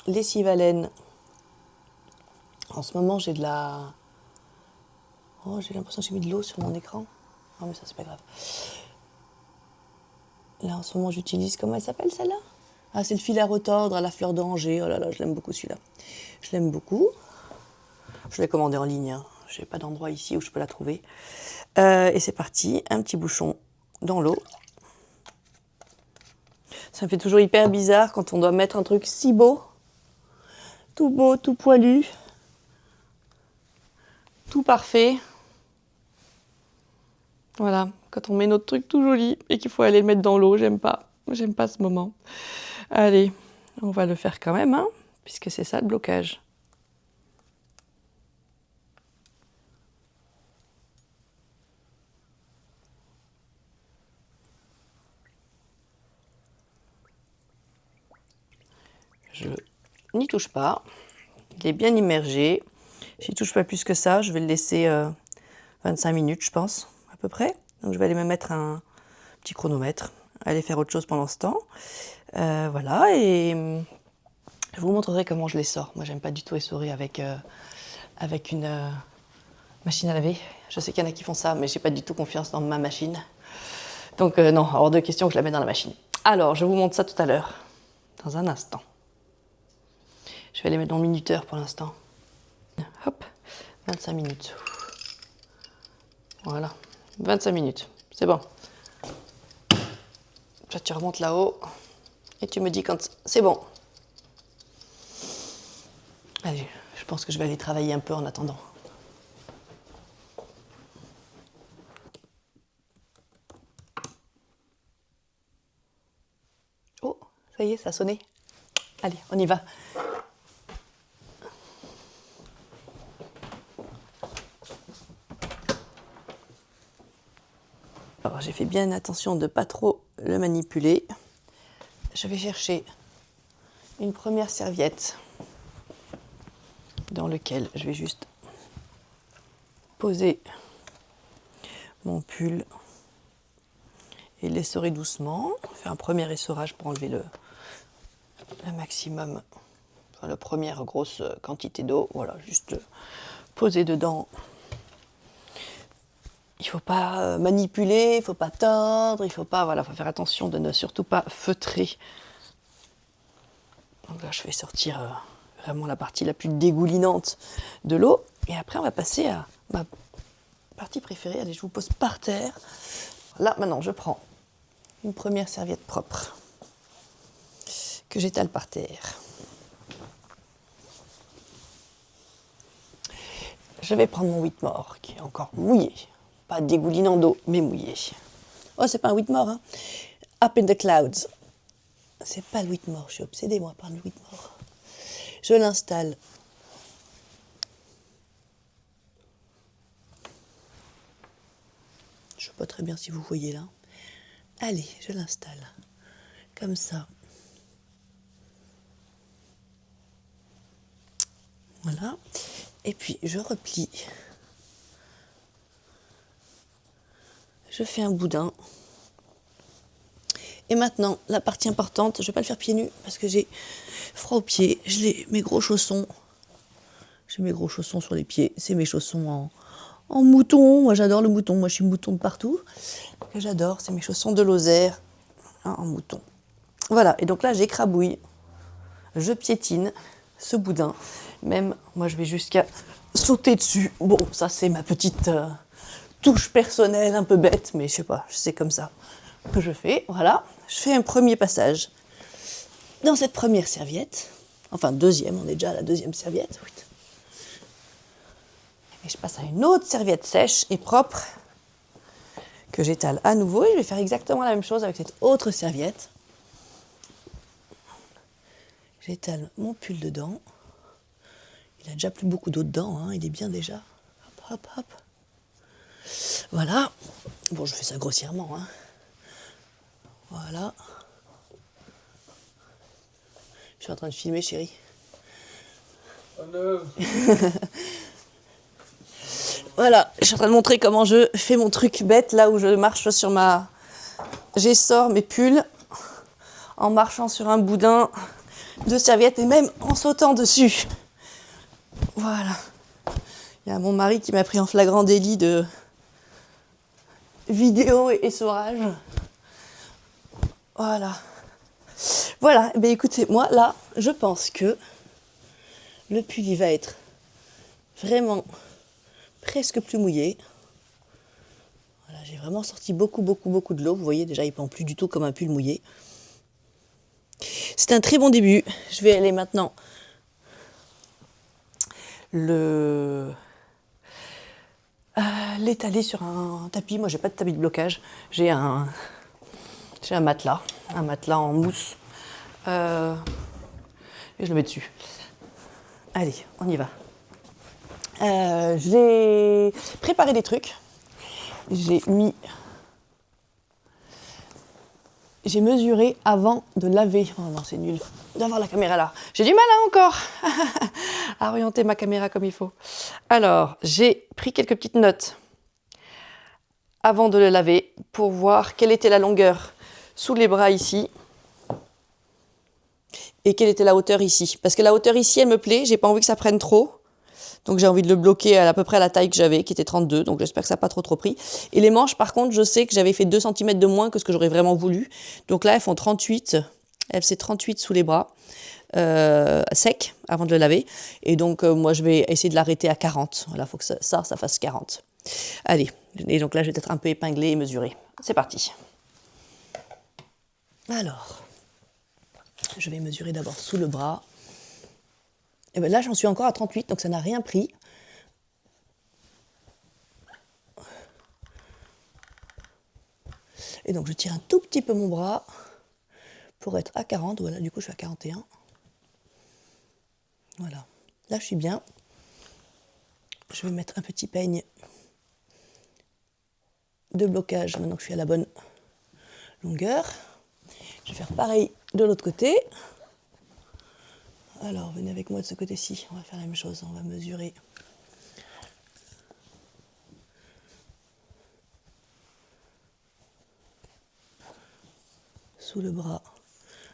lessive à laine. En ce moment, j'ai de la... Oh, j'ai l'impression que j'ai mis de l'eau sur mon écran. Non, mais ça, c'est pas grave. Là, en ce moment, j'utilise... Comment elle s'appelle, celle-là? Ah, c'est le fil à retordre à la fleur d'Angers. Oh là là, je l'aime beaucoup, celui-là. Je l'aime beaucoup. Je l'ai commandé en ligne, hein. Je n'ai pas d'endroit ici où je peux la trouver. Et c'est parti, un petit bouchon dans l'eau. Ça me fait toujours hyper bizarre quand on doit mettre un truc si beau, tout poilu, tout parfait. Voilà, quand on met notre truc tout joli et qu'il faut aller le mettre dans l'eau, j'aime pas ce moment. Allez, on va le faire quand même, hein, puisque c'est ça le blocage. Je n'y touche pas, il est bien immergé. J'y touche pas plus que ça, je vais le laisser 25 minutes, je pense, à peu près. Donc je vais aller me mettre un petit chronomètre, aller faire autre chose pendant ce temps. Voilà, et je vous montrerai comment je les sors. Moi, j'aime pas du tout essorer avec une machine à laver. Je sais qu'il y en a qui font ça, mais j'ai pas du tout confiance dans ma machine. Donc non, hors de question que je la mette dans la machine. Alors, je vous montre ça tout à l'heure, dans un instant. Je vais les mettre dans le minuteur pour l'instant. Hop, 25 minutes. Voilà, 25 minutes, c'est bon. Toi, tu remontes là-haut et tu me dis quand c'est bon. Allez, je pense que je vais aller travailler un peu en attendant. Oh, ça y est, ça a sonné. Allez, on y va. Alors, j'ai fait bien attention de ne pas trop le manipuler. Je vais chercher une première serviette dans laquelle je vais juste poser mon pull et l'essorer doucement. Faire un premier essorage pour enlever le maximum, enfin, la première grosse quantité d'eau. Voilà, juste poser dedans. Il ne faut pas manipuler, il ne faut pas tordre, il faut pas, voilà, faut faire attention de ne surtout pas feutrer. Donc là, je vais sortir vraiment la partie la plus dégoulinante de l'eau. Et après, on va passer à ma partie préférée. Allez, je vous pose par terre. Là, maintenant, je prends une première serviette propre que j'étale par terre. je vais prendre mon Whitmore qui est encore mouillé. Pas dégoulinant d'eau, mais mouillé. Oh, c'est pas un Whitmore, hein. Up in the Clouds. C'est pas le Whitmore, je suis obsédée moi par le Whitmore. Je l'installe. Je sais pas très bien si vous voyez là. Allez, je l'installe. Comme ça. Voilà. Et puis je replie. Je fais un boudin. Et maintenant, la partie importante, je ne vais pas le faire pieds nus parce que j'ai froid aux pieds. J'ai mes gros chaussons. J'ai mes gros chaussons sur les pieds. C'est mes chaussons en mouton. Moi, j'adore le mouton. Moi, je suis mouton de partout. Que j'adore, c'est mes chaussons de Lozère en mouton. Voilà. Et donc là, j'écrabouille. Je piétine ce boudin. Même, moi, je vais jusqu'à sauter dessus. Bon, ça, c'est ma petite touche personnelle, un peu bête, mais je sais pas, c'est comme ça que je fais. Voilà, je fais un premier passage dans cette première serviette. Enfin, deuxième, on est déjà à la deuxième serviette. Oui. Et je passe à une autre serviette sèche et propre que j'étale à nouveau. Et je vais faire exactement la même chose avec cette autre serviette. J'étale mon pull dedans. Il a déjà plus beaucoup d'eau dedans, hein. Il est bien déjà. Hop, hop, hop. Voilà. Bon, je fais ça grossièrement, hein. Voilà. Je suis en train de filmer, chérie. Oh non. Voilà, je suis en train de montrer comment je fais mon truc bête, là où je marche sur ma... J'essore mes pulls en marchant sur un boudin de serviette et même en sautant dessus. Voilà. Il y a mon mari qui m'a pris en flagrant délit de vidéo et essorage. Voilà. Voilà. Ben écoutez, moi là, je pense que le pull il va être vraiment presque plus mouillé. Voilà, j'ai vraiment sorti beaucoup de l'eau. Vous voyez déjà, il pend plus du tout comme un pull mouillé. C'est un très bon début. Je vais aller maintenant l'étaler sur un tapis. Moi, j'ai pas de tapis de blocage. J'ai un matelas en mousse. Et je le mets dessus. Allez, on y va. J'ai préparé des trucs. J'ai mesuré avant de laver. Oh non, c'est nul d'avoir la caméra là. J'ai du mal encore à orienter ma caméra comme il faut. Alors, j'ai pris quelques petites notes avant de le laver pour voir quelle était la longueur sous les bras ici et quelle était la hauteur ici. Parce que la hauteur ici, elle me plaît. J'ai pas envie que ça prenne trop. Donc j'ai envie de le bloquer à peu près à la taille que j'avais, qui était 32. Donc j'espère que ça n'a pas trop pris. Et les manches, par contre, je sais que j'avais fait 2 cm de moins que ce que j'aurais vraiment voulu. Donc là, elles font 38. Elles faisaient 38 sous les bras, sec, avant de le laver. Et donc moi, je vais essayer de l'arrêter à 40. Voilà, il faut que ça fasse 40. Allez. Et donc là, je vais peut-être un peu épingler et mesurer. C'est parti. Alors, je vais mesurer d'abord sous le bras. Et bien là, j'en suis encore à 38, donc ça n'a rien pris. Et donc, je tire un tout petit peu mon bras pour être à 40. Voilà, du coup, je suis à 41. Voilà. Là, je suis bien. Je vais mettre un petit peigne de blocage, maintenant que je suis à la bonne longueur. Je vais faire pareil de l'autre côté. Alors, venez avec moi de ce côté-ci, on va faire la même chose, on va mesurer. Sous le bras.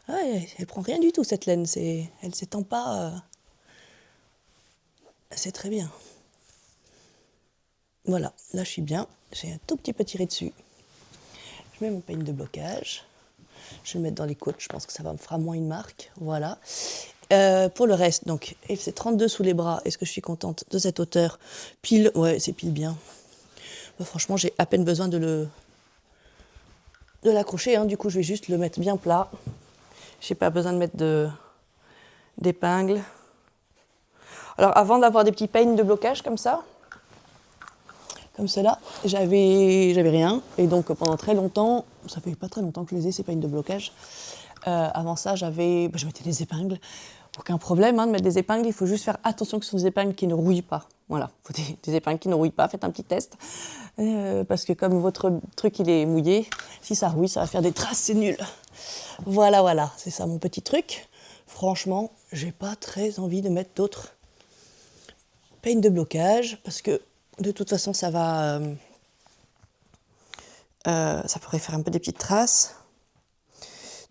Ah, elle prend rien du tout cette laine, elle ne s'étend pas. C'est très bien. Voilà, là je suis bien, j'ai un tout petit peu tiré dessus. Je mets mon peigne de blocage. Je vais le mettre dans les côtes, je pense que ça me fera moins une marque. Voilà. Pour le reste, donc, c'est 32 sous les bras. Est-ce que je suis contente de cette hauteur? Pile, ouais, c'est pile bien. Bah, franchement, j'ai à peine besoin de l'accrocher. Hein. Du coup, je vais juste le mettre bien plat. J'ai pas besoin de mettre d'épingles. Alors, avant d'avoir des petits peignes de blocage comme ça, comme cela, j'avais rien. Et donc pendant très longtemps, ça fait pas très longtemps que je les ai, c'est pas une de blocage. Avant ça, je mettais des épingles. Aucun problème de mettre des épingles, il faut juste faire attention que ce sont des épingles qui ne rouillent pas. Voilà, il faut des épingles qui ne rouillent pas, faites un petit test. Parce que comme votre truc il est mouillé, si ça rouille, ça va faire des traces, c'est nul. Voilà, c'est ça mon petit truc. Franchement, j'ai pas très envie de mettre d'autres peignes de blocage, parce que de toute façon ça va... ça pourrait faire un peu des petites traces.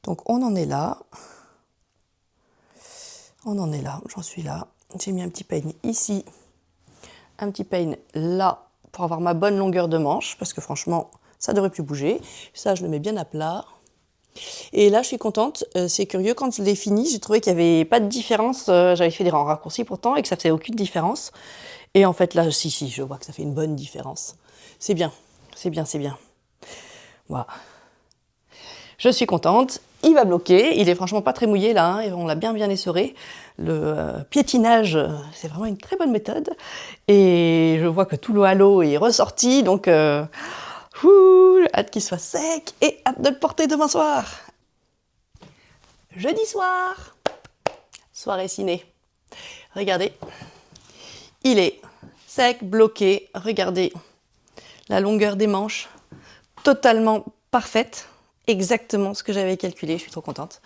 Donc on en est là. J'en suis là. J'ai mis un petit peigne ici, un petit peigne là, pour avoir ma bonne longueur de manche, parce que franchement, ça devrait plus bouger. Ça, je le mets bien à plat. Et là, je suis contente. C'est curieux, quand je l'ai fini, j'ai trouvé qu'il n'y avait pas de différence. J'avais fait des rangs raccourcis pourtant, et que ça faisait aucune différence. Et en fait, là, si, je vois que ça fait une bonne différence. C'est bien. Voilà. Je suis contente. Il va bloquer. Il est franchement pas très mouillé là. On l'a bien essoré. Le piétinage, c'est vraiment une très bonne méthode. Et je vois que tout le halo est ressorti. Donc, hâte qu'il soit sec et hâte de le porter demain soir. Jeudi soir, soirée ciné. Regardez, il est sec, bloqué. Regardez la longueur des manches, totalement parfaite. Exactement ce que j'avais calculé, je suis trop contente.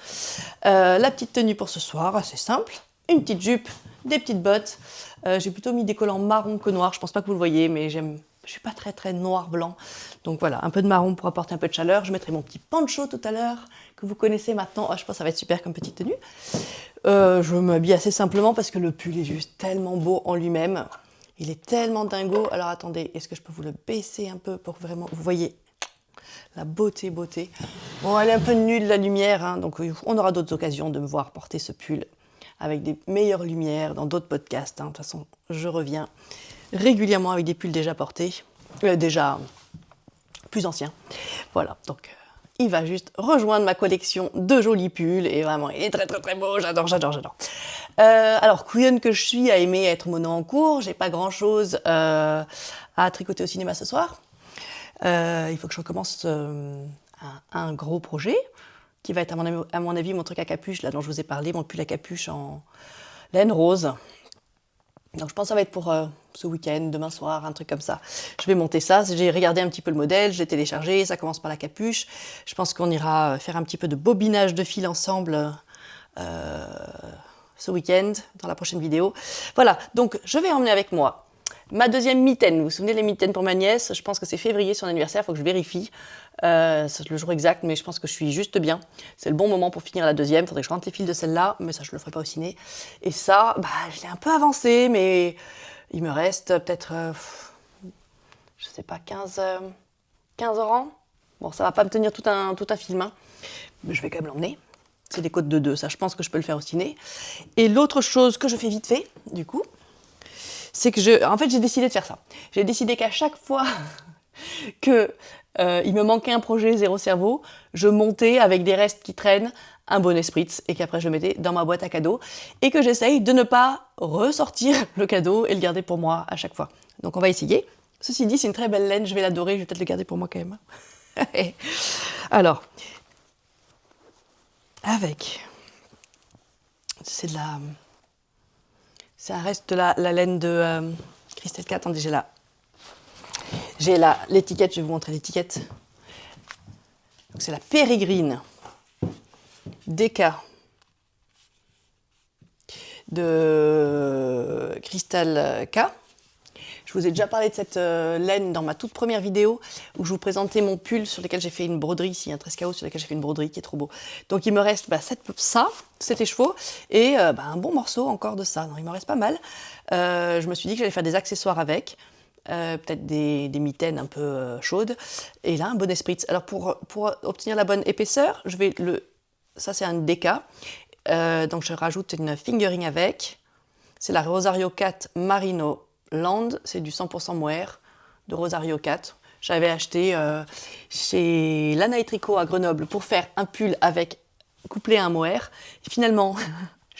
La petite tenue pour ce soir, assez simple. Une petite jupe, des petites bottes. J'ai plutôt mis des collants marron que noir. Je pense pas que vous le voyez, mais je suis pas très noir-blanc. Donc voilà, un peu de marron pour apporter un peu de chaleur. Je mettrai mon petit poncho tout à l'heure, que vous connaissez maintenant. Je pense que ça va être super comme petite tenue. Je m'habille assez simplement parce que le pull est juste tellement beau en lui-même. Il est tellement dingo. Alors attendez, est-ce que je peux vous le baisser un peu pour vraiment... Vous voyez la beauté. Bon, elle est un peu nulle, la lumière, donc on aura d'autres occasions de me voir porter ce pull avec des meilleures lumières dans d'autres podcasts. De toute façon, je reviens régulièrement avec des pulls déjà portés, déjà plus anciens. Voilà, donc il va juste rejoindre ma collection de jolis pulls et vraiment, il est très beau, j'adore. Alors, couillonne que je suis à aimer être mono en cours, j'ai pas grand-chose à tricoter au cinéma ce soir. Il faut que je recommence un gros projet qui va être à mon avis mon truc à capuche là dont je vous ai parlé, mon pull à capuche en laine rose. Donc je pense que ça va être pour ce week-end, demain soir, un truc comme ça. Je vais monter ça, j'ai regardé un petit peu le modèle, je l'ai téléchargé, ça commence par la capuche. Je pense qu'on ira faire un petit peu de bobinage de fil ensemble ce week-end, dans la prochaine vidéo. Voilà, donc je vais emmener avec moi ma deuxième mitaine. Vous vous souvenez les mitaines pour ma nièce? Je pense que c'est février, son anniversaire, il faut que je vérifie c'est le jour exact, mais je pense que je suis juste bien. C'est le bon moment pour finir la deuxième. Il faudrait que je rentre les fils de celle-là, mais ça, je le ferai pas au ciné. Et ça, je l'ai un peu avancé, mais il me reste peut-être, je sais pas, 15 rangs. Bon, ça va pas me tenir tout un film, mais je vais quand même l'emmener. C'est des côtes de 2, ça, je pense que je peux le faire au ciné. Et l'autre chose que je fais vite fait, du coup, c'est que en fait, j'ai décidé de faire ça. J'ai décidé qu'à chaque fois que il me manquait un projet zéro cerveau, je montais avec des restes qui traînent un bonnet spritz et qu'après je mettais dans ma boîte à cadeaux et que j'essaye de ne pas ressortir le cadeau et le garder pour moi à chaque fois. Donc on va essayer. Ceci dit, c'est une très belle laine, je vais l'adorer, je vais peut-être le garder pour moi quand même. Alors, c'est un reste de la laine de Christelle K. Attendez, j'ai là l'étiquette, je vais vous montrer l'étiquette. Donc c'est la Pérégrine DK de Christelle K. Je vous ai déjà parlé de cette laine dans ma toute première vidéo où je vous présentais mon pull sur lequel j'ai fait une broderie, ici un 13KO sur lequel j'ai fait une broderie qui est trop beau. Donc il me reste cet écheveau et un bon morceau encore de ça. Donc, il m'en reste pas mal. Je me suis dit que j'allais faire des accessoires avec, peut-être des mitaines un peu chaudes et là un bonnet spritz. Alors pour obtenir la bonne épaisseur, ça c'est un DK, donc je rajoute une fingering avec. C'est la Rosario 4 Marino Land, c'est du 100% mohair de Rosario 4. J'avais acheté chez Lana et Tricot à Grenoble pour faire un pull couplé à un mohair. Et finalement,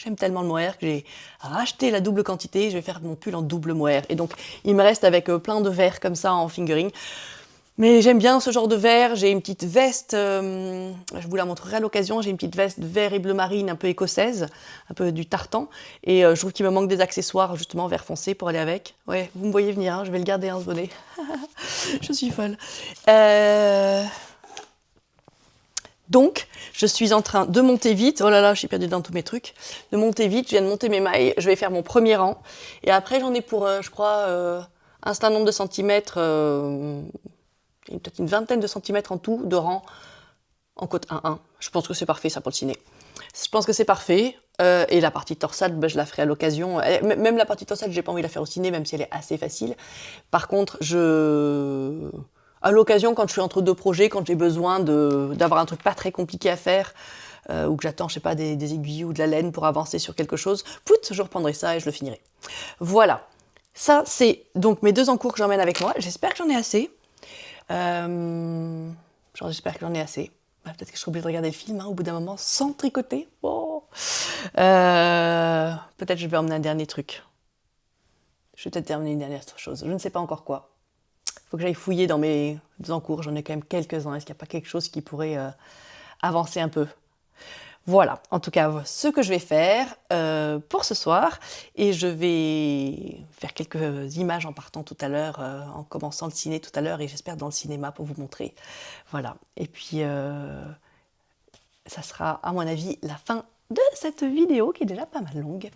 J'aime tellement le mohair que j'ai racheté la double quantité. Je vais faire mon pull en double mohair. Et donc, il me reste avec plein de verres comme ça en fingering. Mais j'aime bien ce genre de verre. J'ai une petite veste, je vous la montrerai à l'occasion. J'ai une petite veste vert et bleu marine un peu écossaise, un peu du tartan. Et je trouve qu'il me manque des accessoires justement vert foncé pour aller avec. Ouais, vous me voyez venir, hein, je vais le garder ce bonnet. Je suis folle. Donc, je suis en train de monter vite. Oh là là, je suis perdue dans tous mes trucs. De monter vite, je viens de monter mes mailles. Je vais faire mon premier rang. Et après, j'en ai pour, je crois, un certain nombre de centimètres... peut-être une vingtaine de centimètres en tout de rang en côte 1-1. Je pense que c'est parfait ça pour le ciné. Je pense que c'est parfait. Et la partie torsade, je la ferai à l'occasion. Même la partie torsade, j'ai pas envie de la faire au ciné, même si elle est assez facile. Par contre, à l'occasion, quand je suis entre deux projets, quand j'ai besoin d'avoir un truc pas très compliqué à faire, ou que j'attends, je sais pas, des aiguilles ou de la laine pour avancer sur quelque chose, je reprendrai ça et je le finirai. Voilà. Ça, c'est donc mes 2 encours que j'emmène avec moi. J'espère que j'en ai assez. J'espère que j'en ai assez. Peut-être que je serai obligée de regarder le film au bout d'un moment sans tricoter. Oh. Peut-être que je vais emmener un dernier truc. Je vais peut-être terminer une dernière chose. Je ne sais pas encore quoi. Il faut que j'aille fouiller dans mes encours. J'en ai quand même quelques-uns. Est-ce qu'il n'y a pas quelque chose qui pourrait avancer un peu ? Voilà, en tout cas, ce que je vais faire pour ce soir. Et je vais faire quelques images en partant tout à l'heure, en commençant le ciné tout à l'heure, et j'espère dans le cinéma pour vous montrer. Voilà, et puis ça sera, à mon avis, la fin de cette vidéo qui est déjà pas mal longue.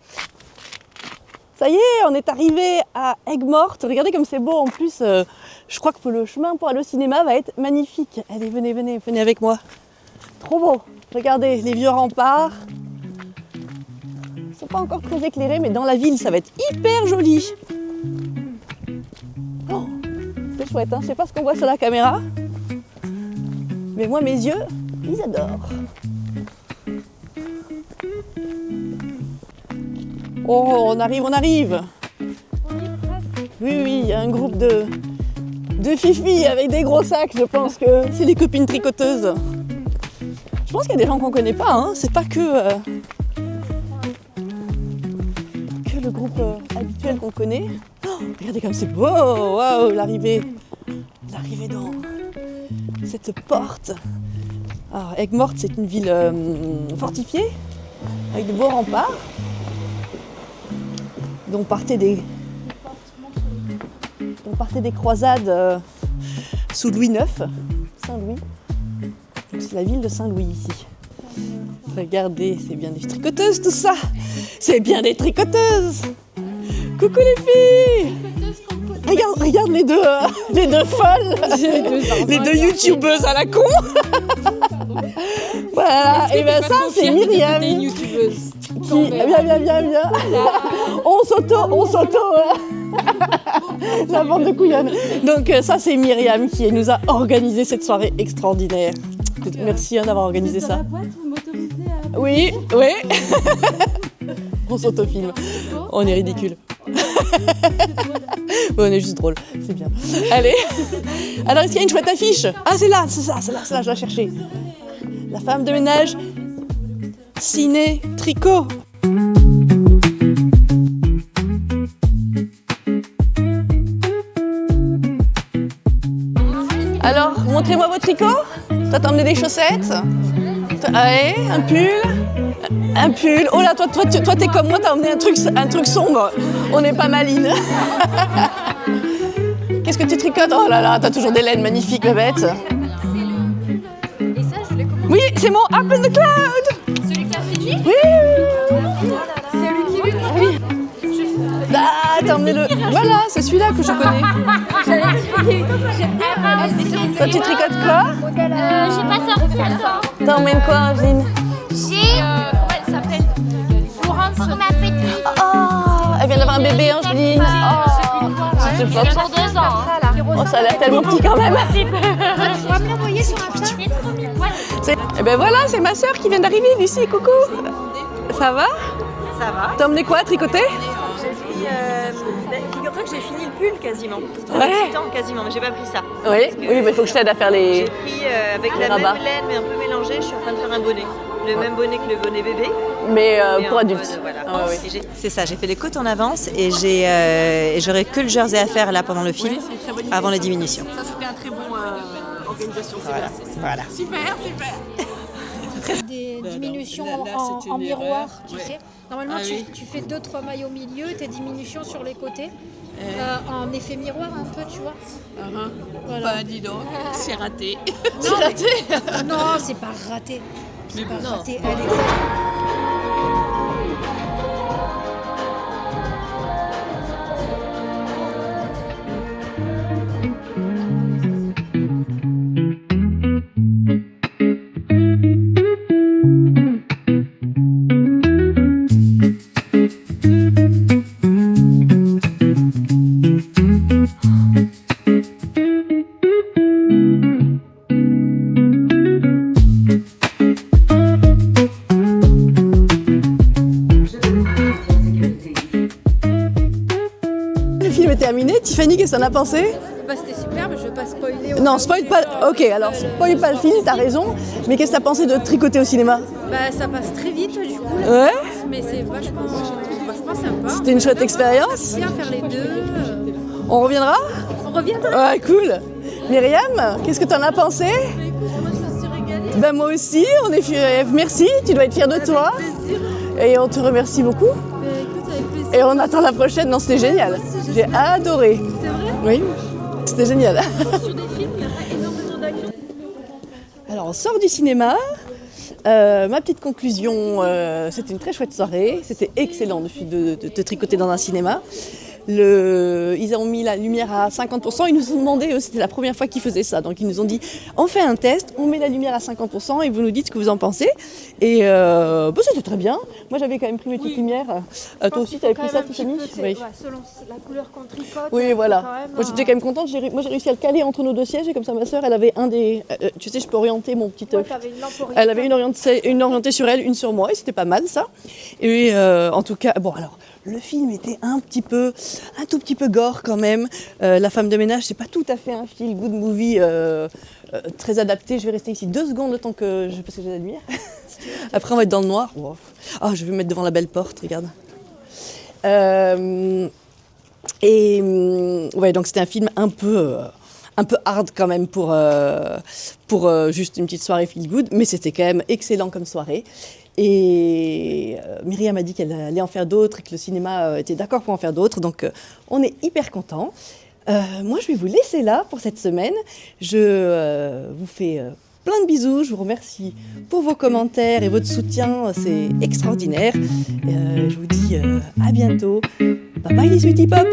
Ça y est, on est arrivé à Aigues-Mortes. Regardez comme c'est beau en plus. Je crois que le chemin pour aller au cinéma va être magnifique. Allez, venez avec moi. Trop beau. Regardez, les vieux remparts. Ils ne sont pas encore très éclairés, mais dans la ville, ça va être hyper joli. Oh, c'est chouette, hein. Je ne sais pas ce qu'on voit sur la caméra. Mais moi, mes yeux, ils adorent. Oh, on arrive. Oui, il y a un groupe de fifis avec des gros sacs. Je pense que c'est les copines tricoteuses. Je pense qu'il y a des gens qu'on ne connaît pas, hein. C'est pas que le groupe habituel qu'on connaît. Oh, regardez comme c'est beau, waouh, l'arrivée dans cette porte. Alors, Aigues-Mortes, c'est une ville fortifiée, avec de beaux remparts, dont partaient des croisades sous Louis IX, Saint-Louis. C'est la ville de Saint-Louis ici. Regardez, c'est bien des tricoteuses tout ça. C'est bien des tricoteuses. Coucou les filles. Regarde les deux folles. Les deux youtubeuses à la con. Voilà, et bien ça c'est Myriam. Viens. On s'auto. La bande de couillonnes. Donc ça c'est Myriam qui nous a organisé cette soirée extraordinaire. Merci d'avoir organisé ça. Oui. On s'autofilme. On est ridicule. On est juste drôle, c'est bien. Allez. Alors est-ce qu'il y a une chouette affiche ? Ah c'est là, je la cherchais. La femme de ménage, ciné, tricot. Alors, montrez-moi vos tricots. Toi, t'as emmené des chaussettes. Allez, un pull. Oh là, toi, t'es comme moi, t'as emmené un truc sombre. On n'est pas malines. Qu'est-ce que tu tricotes ? Oh là là, t'as toujours des laines magnifiques, bébête. Et ça, je l'ai commandé. Oui, c'est mon Up in the Cloud. Celui qui a fini ? Oui. C'est lui qui veut. Oui. Ah, t'as emmené le... Voilà, c'est celui-là que je connais. Toi, tu tricotes quoi ? J'ai pas sorti encore. T'as emmené quoi, Angeline ? J'ai... Comment elle s'appelle ? Florence. Pour ma petite. Oh, elle vient d'avoir un bébé, Angeline. Oh, c'est J'ai pour 2 ans. oh, ça a l'air tellement petit quand même. Tu vas me l'envoyer sur Insta. Et ben voilà, c'est ma sœur qui vient d'arriver, Lucie, coucou. Ça va ? Ça va. T'as emmené quoi à tricoter ? Figure-toi que j'ai fini le pull quasiment. Ouais. Quasiment, mais j'ai pas pris ça. Oui, mais il faut que je t'aide à faire les... J'ai pris avec la rabats. même laine mais un peu mélangée. changé, je suis en train de faire un bonnet. Le même bonnet que le bonnet bébé. Mais Mais pour en adultes. mode, voilà. Ah, ouais. C'est ça, j'ai fait les côtes en avance et j'aurais que le jersey à faire là pendant le film, avant la diminution. Ça, c'était un très bon organisation. Voilà. Super. Des diminutions en miroir, tu sais. Normalement, tu fais 2-3 mailles au milieu, tes diminutions sur les côtés, en effet miroir un peu, tu vois. Voilà. Bah, dis donc, c'est raté. Non, c'est pas raté. C'est pas raté. Elle exagère. Le film est terminé. Tiffany, qu'est-ce que t'en as pensé? Bah, c'était superbe, je veux pas spoiler. Non, spoil pas. Ok, alors spoil pas le film, t'as raison. Mais qu'est-ce que t'as pensé de tricoter au cinéma? Bah, ça passe très vite du coup. Là, Ouais. mais c'est vachement sympa. C'était une chouette expérience. Bien faire les deux. On reviendra? On reviendra. Ouais, cool. Myriam, qu'est-ce que t'en as pensé? Moi, je me suis régalée. Ben moi aussi, on est fiers. Merci, tu dois être fière de toi. Et on te remercie beaucoup. Écoute, avec plaisir. Et on attend la prochaine. Non, c'était génial. J'ai adoré. C'est vrai? Oui, c'était génial. Sur des films, il n'y a pas énormément d'action. Alors, on sort du cinéma. Ma petite conclusion, c'était une très chouette soirée. C'était excellent de tricoter dans un cinéma. Ils ont mis la lumière à 50%. Ils nous ont demandé, c'était la première fois qu'ils faisaient ça. Donc ils nous ont dit, on fait un test, on met la lumière à 50% et vous nous dites ce que vous en pensez. Et c'était très bien. Moi j'avais quand même pris mes petites lumières. Toi aussi, tu avais pris ça, Tiffany? Oui. Ouais, selon la couleur qu'on tricote. Oui, voilà. Quand même, Moi j'étais quand même contente. Moi j'ai réussi à le caler entre nos deux sièges et comme ça ma soeur, elle avait un des. Tu sais, je peux orienter mon petit. t'avais une lampe Elle avait une orientée sur elle, une sur moi, et c'était pas mal ça. Et en tout cas, bon alors, le film était un tout petit peu gore quand même. La femme de ménage, c'est pas tout à fait un feel-good movie très adapté. Je vais rester ici 2 secondes le temps parce que j'ai la lumière. Après on va être dans le noir. Wow. Oh, je vais me mettre devant la belle porte, regarde. Ouais, donc c'était un film un peu hard quand même pour juste une petite soirée feel good, mais c'était quand même excellent comme soirée. Et Myriam a dit qu'elle allait en faire d'autres et que le cinéma était d'accord pour en faire d'autres, donc on est hyper contents. Moi, je vais vous laisser là pour cette semaine. Je vous fais plein de bisous, je vous remercie pour vos commentaires et votre soutien, c'est extraordinaire. Je vous dis à bientôt. Bye bye les Sweetie Pop!